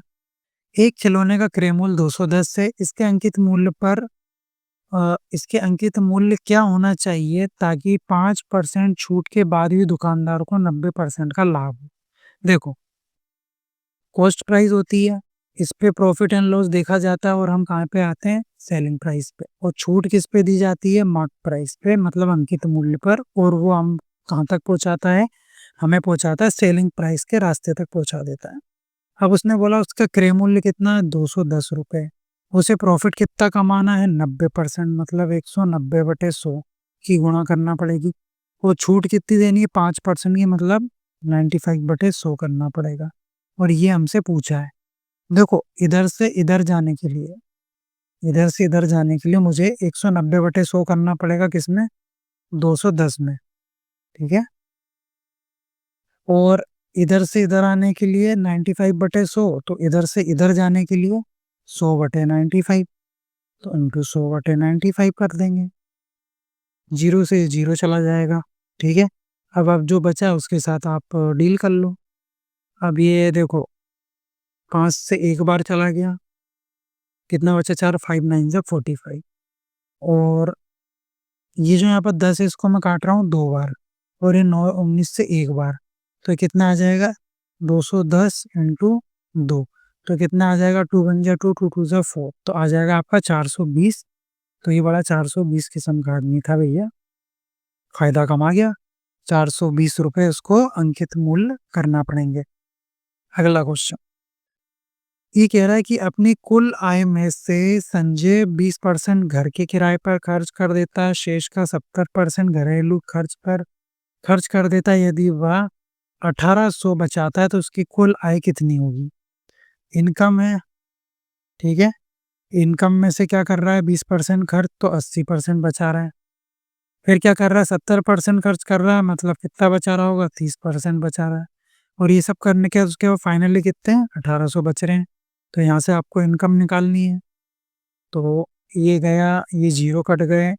एक खिलौने का क्रय मूल्य 210 है, इसके अंकित मूल्य क्या होना चाहिए ताकि 5% छूट के बाद भी दुकानदार को 90% का लाभ हो? देखो, कॉस्ट प्राइस होती है, इस पे प्रॉफिट एंड लॉस देखा जाता है, और हम कहाँ पे आते हैं, सेलिंग प्राइस पे। और छूट किस पे दी जाती है, मार्क प्राइस पे, मतलब अंकित मूल्य पर। और वो हम कहाँ तक पहुँचाता है, हमें पहुँचाता है सेलिंग प्राइस के रास्ते तक पहुँचा देता है। अब उसने बोला उसका क्रय मूल्य कितना है, 210 रुपये। उसे प्रॉफिट कितना कमाना है, 90%, मतलब 190/100 की गुणा करना पड़ेगी। वो छूट कितनी देनी है, 5% की, मतलब 95/100 करना पड़ेगा। और ये हमसे पूछा है। देखो इधर से इधर जाने के लिए, इधर से इधर जाने के लिए मुझे 190/100 करना पड़ेगा किसमें, 210 में, ठीक है। और इधर से इधर आने के लिए 95/100, तो इधर से इधर जाने के लिए 100/95, तो इंटू 100/95 कर देंगे। जीरो से जीरो चला जाएगा, ठीक है। अब जो बचा है उसके साथ आप डील कर लो। अब ये देखो 5 से एक बार चला गया, कितना बचा, 4, 5 9 जा 45। और ये जो यहाँ पर 10 है इसको मैं काट रहा हूँ 2 बार, और ये 9 19 से एक बार, तो ये कितना आ जाएगा, 210 इंटू 2, तो कितना आ जाएगा, 2 1 जा 2, 2 2 जा 4, तो आ जाएगा आपका 420। तो ये बड़ा 420 किस्म का आदमी था भैया, फायदा कमा गया। 420 रुपये उसको अंकित मूल्य करना पड़ेंगे। अगला क्वेश्चन ये कह रहा है कि अपनी कुल आय में से संजय 20% घर के किराए पर खर्च कर देता है, शेष का 70% घरेलू खर्च पर खर्च कर देता है। यदि वह 1800 बचाता है तो उसकी कुल आय कितनी होगी। इनकम है, ठीक है। इनकम में से क्या कर रहा है, 20% खर्च, तो 80% बचा रहा है। फिर क्या कर रहा है, 70% खर्च कर रहा है, मतलब कितना बचा रहा होगा, 30% बचा रहा है। और ये सब करने के बाद उसके बाद फाइनली कितने हैं, 1800 बच रहे हैं। तो यहाँ से आपको इनकम निकालनी है। तो ये गया, ये जीरो कट गए,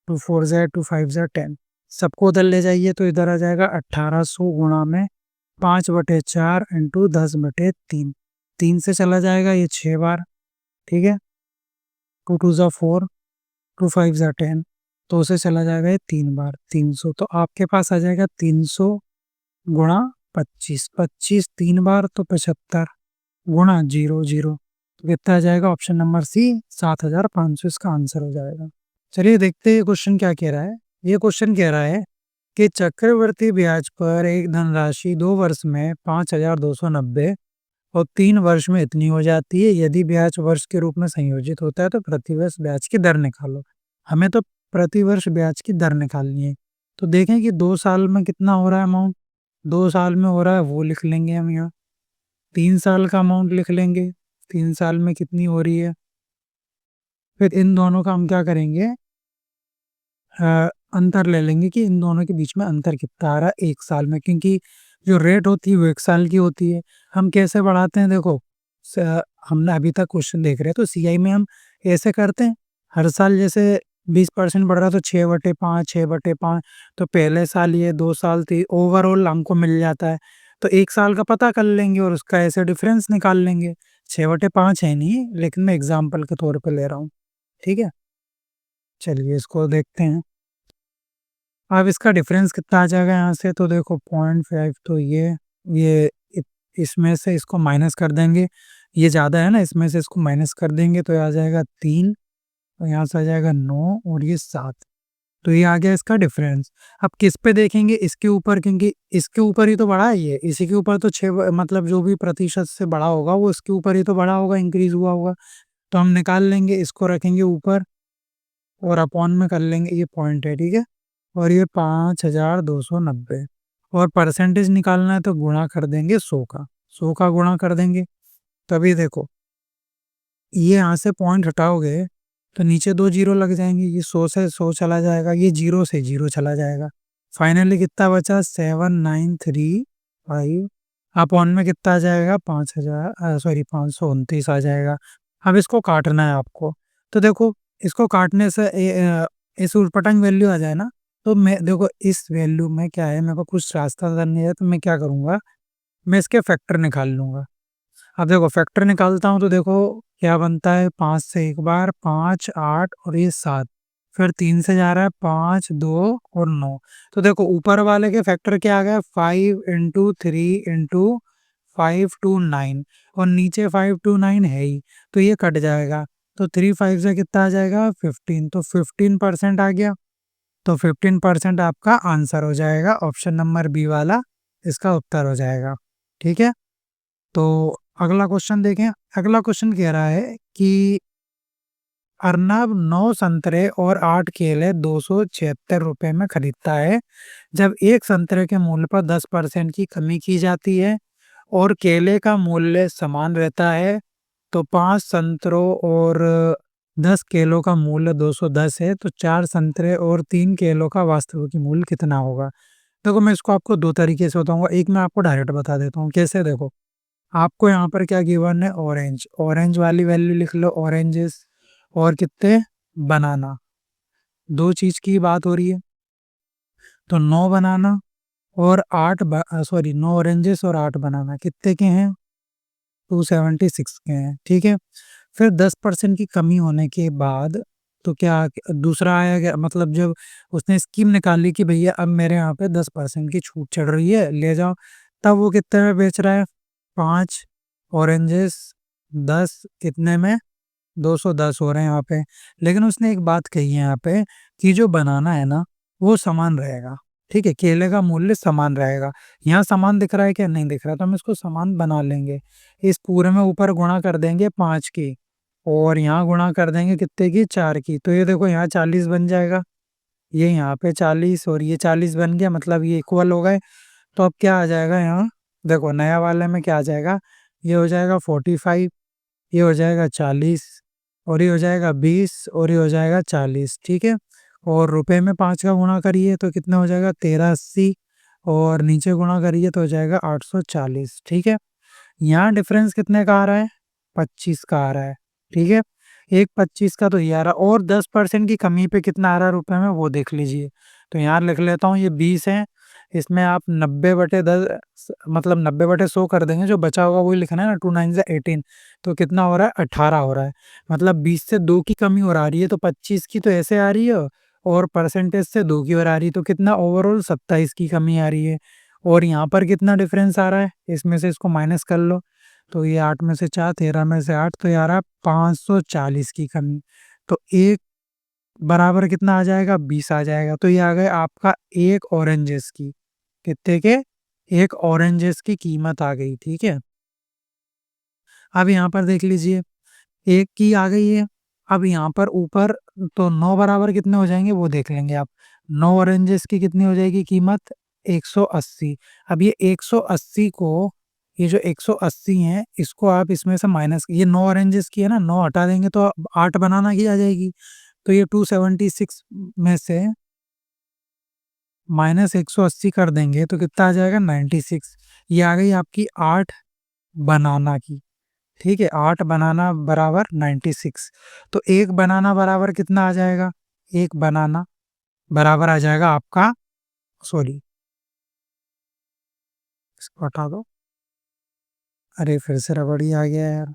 2 4 ज़ा 2 5 ज़ा 10, सबको उधर ले जाइए तो इधर आ जाएगा 1800 गुणा में 5/4 इंटू 10/3, 3 से चला जाएगा ये 6 बार, ठीक है। 2 2 ज़ा 4, 2 5 ज़ा 10, तो उसे चला जाएगा ये 3 बार, 300। तो आपके पास आ जाएगा 300 गुणा 25, 25 3 बार तो 75 गुणा 0 0, तो कितना आ जाएगा, ऑप्शन नंबर सी 7500 इसका आंसर हो जाएगा। चलिए देखते हैं क्वेश्चन क्या कह रहा है। ये क्वेश्चन कह रहा है कि चक्रवृद्धि ब्याज पर एक धनराशि 2 वर्ष में 5290 और 3 वर्ष में इतनी हो जाती है। यदि ब्याज वर्ष के रूप में संयोजित होता है तो प्रतिवर्ष ब्याज की दर निकालो। हमें तो प्रतिवर्ष ब्याज की दर निकालनी है। तो देखें कि 2 साल में कितना हो रहा है अमाउंट, 2 साल में हो रहा है वो लिख लेंगे हम यहाँ। 3 साल का अमाउंट लिख लेंगे, 3 साल में कितनी हो रही है। फिर इन दोनों का हम क्या करेंगे, अंतर ले लेंगे कि इन दोनों के बीच में अंतर कितना आ रहा है 1 साल में, क्योंकि जो रेट होती है वो 1 साल की होती है। हम कैसे बढ़ाते हैं, देखो हमने अभी तक क्वेश्चन देख रहे हैं तो सीआई में हम ऐसे करते हैं, हर साल जैसे 20% बढ़ रहा है तो 6/5 6/5, तो पहले साल ये 2 साल थी, ओवरऑल हमको मिल जाता है। तो 1 साल का पता कर लेंगे और उसका ऐसे डिफरेंस निकाल लेंगे। 6/5 है नहीं, लेकिन मैं एग्जाम्पल के तौर पर ले रहा हूँ, ठीक है। चलिए इसको देखते हैं। अब इसका डिफरेंस कितना आ जाएगा यहाँ से, तो देखो 0.5, तो ये इसमें से इसको माइनस कर देंगे, ये ज़्यादा है ना, इसमें से इसको माइनस कर देंगे तो ये आ जाएगा 3, और यहाँ से आ जाएगा 9 और ये 7, तो ये आ गया इसका डिफरेंस। अब किस पे देखेंगे, इसके ऊपर, क्योंकि इसके ऊपर ही तो बढ़ा है ये, इसी के ऊपर तो 6 मतलब जो भी प्रतिशत से बढ़ा होगा वो इसके ऊपर ही तो बढ़ा होगा, इंक्रीज हुआ होगा। तो हम निकाल लेंगे, इसको रखेंगे ऊपर और अपॉन में कर लेंगे, ये पॉइंट है, ठीक है। और ये 5290, और परसेंटेज निकालना है तो गुणा कर देंगे 100 का, 100 का गुणा कर देंगे। तभी देखो ये यहाँ से पॉइंट हटाओगे तो नीचे 2 जीरो लग जाएंगे, ये 100 से 100 चला जाएगा, ये 0 से 0 चला जाएगा। फाइनली कितना बचा, 7935, अपॉन में कितना आ जाएगा, 529 आ जाएगा। अब इसको काटना है आपको, तो देखो इसको काटने से इस उटपटांग वैल्यू आ जाए ना, तो मैं देखो इस वैल्यू में क्या है, मेरे को कुछ रास्ता नजर नहीं है, तो मैं क्या करूँगा, मैं इसके फैक्टर निकाल लूँगा। अब देखो फैक्टर निकालता हूँ तो देखो क्या बनता है, 5 से एक बार, 5 8 और ये 7, फिर 3 से जा रहा है 5 2 और 9। तो देखो ऊपर वाले के फैक्टर क्या आ गया, 5 इंटू 3 इंटू 5 टू 9, और नीचे 5 टू 9 है ही, तो ये कट जाएगा। तो 3 5 से कितना आ जाएगा, 15, तो 15% आ गया। तो 15% आपका आंसर हो जाएगा, ऑप्शन नंबर बी वाला इसका उत्तर हो जाएगा, ठीक है। तो अगला क्वेश्चन देखें। अगला क्वेश्चन कह रहा है कि अर्नब 9 संतरे और 8 केले 276 रुपये में खरीदता है। जब एक संतरे के मूल्य पर 10% की कमी की जाती है और केले का मूल्य समान रहता है, तो 5 संतरों और 10 केलों का मूल्य 210 है, तो 4 संतरे और 3 केलों का वास्तविक मूल्य कितना होगा? देखो, मैं इसको आपको 2 तरीके से बताऊँगा। एक मैं आपको डायरेक्ट बता देता हूँ, कैसे देखो, आपको यहाँ पर क्या गिवन है, ऑरेंज, ऑरेंज वाली वैल्यू लिख लो, ऑरेंजेस, और कितने, बनाना, 2 चीज़ की बात हो रही है। तो 9 बनाना और 9 ऑरेंजेस और 8 बनाना कितने के हैं? 276 के हैं, ठीक है। फिर 10% की कमी होने के बाद तो क्या दूसरा आया, क्या मतलब, जब उसने स्कीम निकाली कि भैया अब मेरे यहाँ पे 10% की छूट चढ़ रही है, ले जाओ, तब वो कितने में बेच रहा है? 5 ऑरेंजेस, 10 कितने में? 210 हो रहे हैं यहाँ पे। लेकिन उसने एक बात कही है यहाँ पे कि जो बनाना है ना, वो समान रहेगा, ठीक है, केले का मूल्य समान रहेगा। यहाँ समान दिख रहा है क्या? नहीं दिख रहा, तो हम इसको समान बना लेंगे। इस पूरे में ऊपर गुणा कर देंगे 5 की, और यहाँ गुणा कर देंगे कितने की? 4 की। तो ये देखो, यहाँ 40 बन जाएगा, ये यहाँ पे 40 और ये 40 बन गया, मतलब ये इक्वल हो गए। तो अब क्या आ जाएगा यहाँ? देखो, नया वाले में क्या आ जाएगा? ये हो जाएगा 45, ये हो जाएगा 40, और ये हो जाएगा 20, और ये हो जाएगा 40, ठीक है। और रुपए में 5 का गुणा करिए तो कितना हो जाएगा? 1380, और नीचे गुणा करिए तो हो जाएगा 840, ठीक है। यहाँ डिफरेंस कितने का आ रहा है? 25 का आ रहा है, ठीक है। एक 25 का तो ये आ रहा, और 10% की कमी पे कितना आ रहा है रुपए में, वो देख लीजिए। तो यहाँ लिख लेता हूँ, ये 20 है, इसमें आप 90/10 मतलब 90/100 कर देंगे, जो बचा होगा वही लिखना है ना, 2 9 18, तो कितना हो रहा है? 18 हो रहा है। मतलब 20 से 2 की कमी और आ रही है, तो 25 की तो ऐसे आ रही है, और परसेंटेज से 2 की और आ रही है, तो कितना ओवरऑल 27 की कमी आ रही है। और यहाँ पर कितना डिफरेंस आ रहा है, इसमें से इसको माइनस कर लो, तो ये 8 में से 4, 13 में से 8, तो ये आ रहा है 540 की कमी। तो एक बराबर कितना आ जाएगा? 20 आ जाएगा। तो ये आ गया आपका एक ऑरेंजेस की, कितने के? एक ऑरेंजेस की कीमत आ गई, ठीक है। अब यहाँ पर देख लीजिए, एक की आ गई है। अब यहाँ पर ऊपर तो 9 बराबर कितने हो जाएंगे, वो देख लेंगे आप। 9 ऑरेंजेस की कितनी हो जाएगी कीमत? 180। अब ये 180 को, ये जो 180 है, इसको आप इसमें से माइनस, ये 9 ऑरेंजेस की है ना, 9 हटा देंगे तो 8 बनाना की आ जाएगी। तो ये 276 में से माइनस 180 कर देंगे तो कितना आ जाएगा? 96। ये आ गई आपकी 8 बनाना की, ठीक है। 8 बनाना बराबर 96। तो एक बनाना बराबर कितना आ जाएगा? एक बनाना बराबर आ जाएगा आपका, सॉरी, इसको हटा दो, अरे फिर से रबड़ी आ गया यार।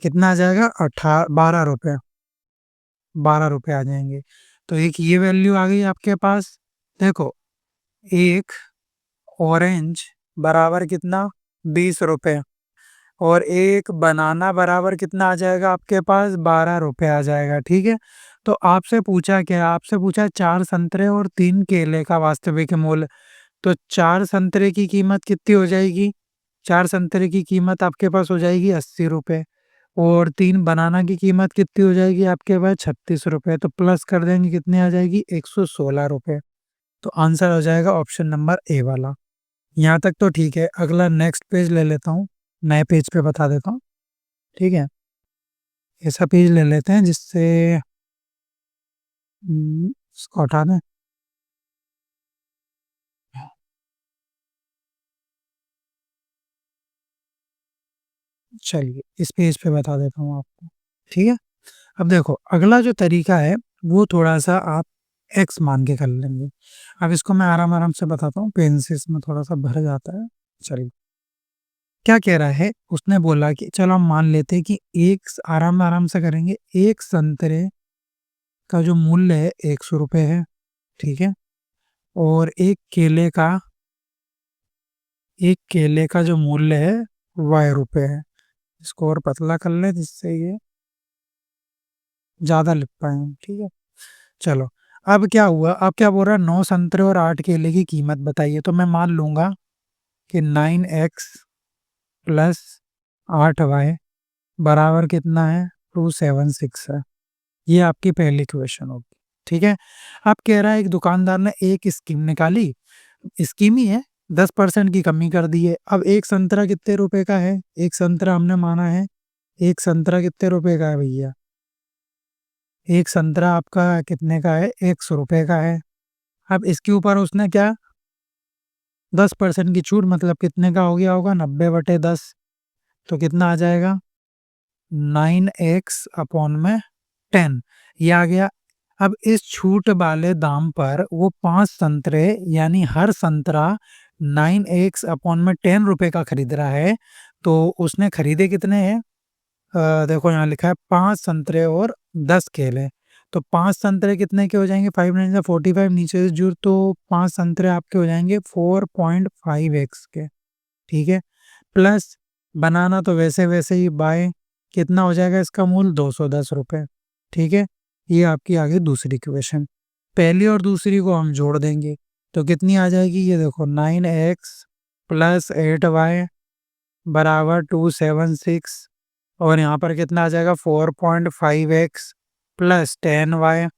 कितना आ जाएगा? 12 रुपये, 12 रुपये आ जाएंगे। तो एक ये वैल्यू आ गई आपके पास। देखो, एक ऑरेंज बराबर कितना? 20 रुपये, और एक बनाना बराबर कितना आ जाएगा आपके पास? 12 रुपये आ जाएगा, ठीक है। तो आपसे पूछा क्या? आपसे पूछा 4 संतरे और 3 केले का वास्तविक मूल्य। तो 4 संतरे की कीमत कितनी हो जाएगी? 4 संतरे की कीमत आपके पास हो जाएगी 80 रुपये, और 3 बनाना की कीमत कितनी हो जाएगी आपके पास? 36 रुपये। तो प्लस कर देंगे, कितनी आ जाएगी? 116 रुपये। तो आंसर हो जाएगा ऑप्शन नंबर ए वाला। यहाँ तक तो ठीक है। अगला नेक्स्ट पेज ले लेता हूँ, नए पेज पे बता देता हूँ, ठीक है। ऐसा पेज ले लेते हैं जिससे इसको हटा दें। चलिए, इस पेज पे बता देता हूँ आपको, ठीक है। अब देखो, अगला जो तरीका है वो थोड़ा सा आप एक्स मान के कर लेंगे। अब इसको मैं आराम आराम से बताता हूँ, पेन से इसमें थोड़ा सा भर जाता है। चलिए, क्या कह रहा है? उसने बोला कि चलो हम मान लेते हैं कि एक, आराम आराम से करेंगे, एक संतरे का जो मूल्य है 100 रुपये है, ठीक है। और एक केले का जो मूल्य है ₹y है। इसको और पतला कर ले जिससे ये ज़्यादा लिख पाए हम, ठीक है। चलो, अब क्या हुआ? अब क्या बोल रहा है? 9 संतरे और 8 केले की कीमत बताइए। तो मैं मान लूँगा कि 9x प्लस 8y बराबर कितना है? 276 है। ये आपकी पहली क्वेश्चन होगी, ठीक है। अब कह रहा है एक दुकानदार ने एक स्कीम निकाली, स्कीम ही है, 10% की कमी कर दी है। अब एक संतरा कितने रुपए का है? एक संतरा हमने माना है एक संतरा कितने रुपए का है भैया? एक संतरा आपका कितने का है? 100 रुपए का है। अब इसके ऊपर उसने क्या 10% की छूट, मतलब कितने का हो गया होगा? 90/10। तो कितना आ जाएगा? 9x अपॉन में 10 ये आ गया। अब इस छूट वाले दाम पर वो 5 संतरे यानी हर संतरा 9x अपॉन में 10 रुपए का खरीद रहा है। तो उसने खरीदे कितने हैं? देखो यहाँ लिखा है 5 संतरे और 10 केले। तो 5 संतरे कितने के हो जाएंगे? 5 9 45, नीचे से जुड़, तो 5 संतरे आपके हो जाएंगे 4.5x के। ठीक है, प्लस बनाना तो वैसे वैसे ही बाय कितना हो जाएगा इसका मूल? 210 रुपये। ठीक है, ये आपकी आगे दूसरी क्वेश्चन। पहली और दूसरी को हम जोड़ देंगे तो कितनी आ जाएगी? ये देखो 9x प्लस 8y बराबर 276, और यहाँ पर कितना आ जाएगा? 4.5x plus 10y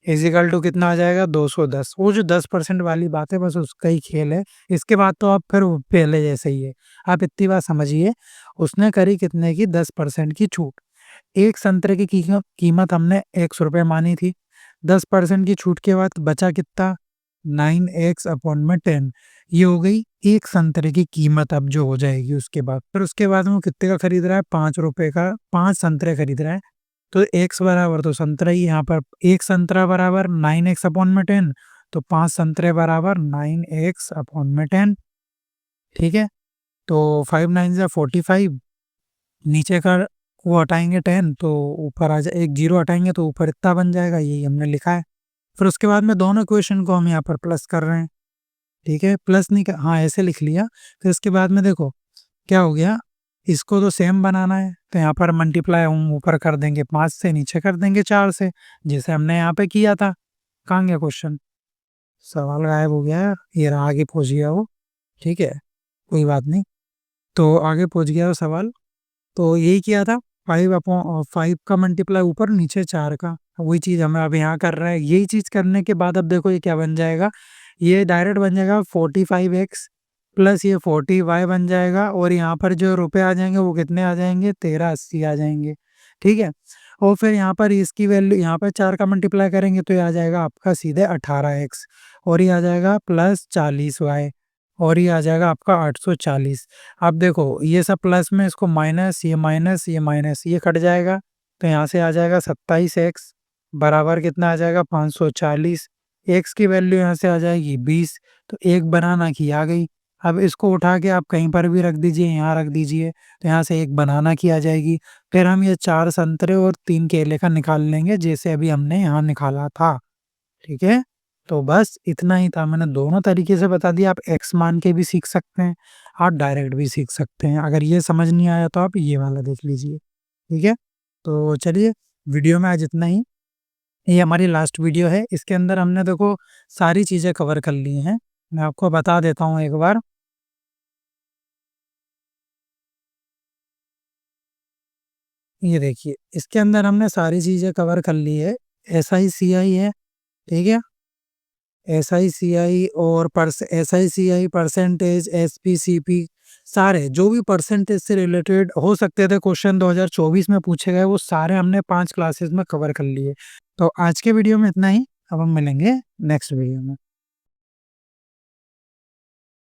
is equal to कितना आ जाएगा? 210। वो जो 10% वाली बात है बस उसका ही खेल है। इसके बाद तो आप फिर पहले जैसे ही है। आप इतनी बात समझिए, उसने करी कितने की? 10% की छूट। एक संतरे की कीमत हमने 100 रुपये मानी थी। 10% की छूट के बाद बचा कितना? 9x अपॉन में 10। ये हो गई एक संतरे की कीमत अब जो हो जाएगी उसके बाद। फिर उसके बाद में वो कितने का खरीद रहा है? 5 रुपये का 5 संतरे खरीद रहा है। तो x बराबर तो संतरा ही, यहाँ पर एक संतरा बराबर 9x अपॉन में 10, तो 5 संतरे बराबर 9x अपॉन में 10। ठीक है, तो 5 9 जा 45, नीचे का वो हटाएंगे 10 तो ऊपर आ जाए, एक जीरो हटाएंगे तो ऊपर इतना बन जाएगा, यही हमने लिखा है। फिर उसके बाद में दोनों क्वेश्चन को हम यहाँ पर प्लस कर रहे हैं। ठीक है, प्लस नहीं कर, हाँ ऐसे लिख लिया। फिर इसके बाद में देखो क्या हो गया, इसको तो सेम बनाना है तो यहाँ पर मल्टीप्लाई हम ऊपर कर देंगे 5 से, नीचे कर देंगे 4 से, जैसे हमने यहाँ पे किया था। कहाँ गया क्वेश्चन? सवाल गायब हो गया यार, ये रहा, आगे पहुँच गया वो। ठीक है, कोई बात नहीं, तो आगे पहुँच गया वो सवाल। तो यही किया था, 5 का मल्टीप्लाई ऊपर, नीचे 4 का। वही चीज़ हमें अब यहाँ कर रहा है। यही चीज़ करने के बाद अब देखो ये क्या बन जाएगा, ये डायरेक्ट बन जाएगा 45x प्लस ये 40y बन जाएगा, और यहाँ पर जो रुपए आ जाएंगे वो कितने आ जाएंगे? 1380 आ जाएंगे। ठीक है, और फिर यहाँ पर इसकी वैल्यू, यहाँ पर 4 का मल्टीप्लाई करेंगे तो ये आ जाएगा आपका सीधे 18x, और ये आ जाएगा प्लस 40y, और ये आ जाएगा आपका 840। अब देखो ये सब प्लस में, इसको माइनस, ये माइनस, ये माइनस, ये कट जाएगा, तो यहाँ से आ जाएगा 27x बराबर कितना आ जाएगा? 540। एक्स की वैल्यू यहाँ से आ जाएगी 20, तो एक बनाना की आ गई। अब इसको उठा के आप कहीं पर भी रख दीजिए, यहाँ रख दीजिए, तो यहाँ से एक बनाना की आ जाएगी। फिर हम ये 4 संतरे और 3 केले का निकाल लेंगे, जैसे अभी हमने यहाँ निकाला था। ठीक है, तो बस इतना ही था, मैंने दोनों तरीके से बता दिया। आप एक्स मान के भी सीख सकते हैं, आप डायरेक्ट भी सीख सकते हैं। अगर ये समझ नहीं आया तो आप ये वाला देख लीजिए। ठीक है, तो चलिए वीडियो में आज इतना ही। ये हमारी लास्ट वीडियो है, इसके अंदर हमने देखो सारी चीज़ें कवर कर ली हैं। मैं आपको बता देता हूँ एक बार। ये देखिए, इसके अंदर हमने सारी चीज़ें कवर कर ली है। SICI है, ठीक है, SICI और SICI परसेंटेज, SPCP, सारे जो भी परसेंटेज से रिलेटेड हो सकते थे क्वेश्चन 2024 में पूछे गए, वो सारे हमने 5 क्लासेस में कवर कर लिए। तो आज के वीडियो में इतना ही, अब हम मिलेंगे नेक्स्ट वीडियो में।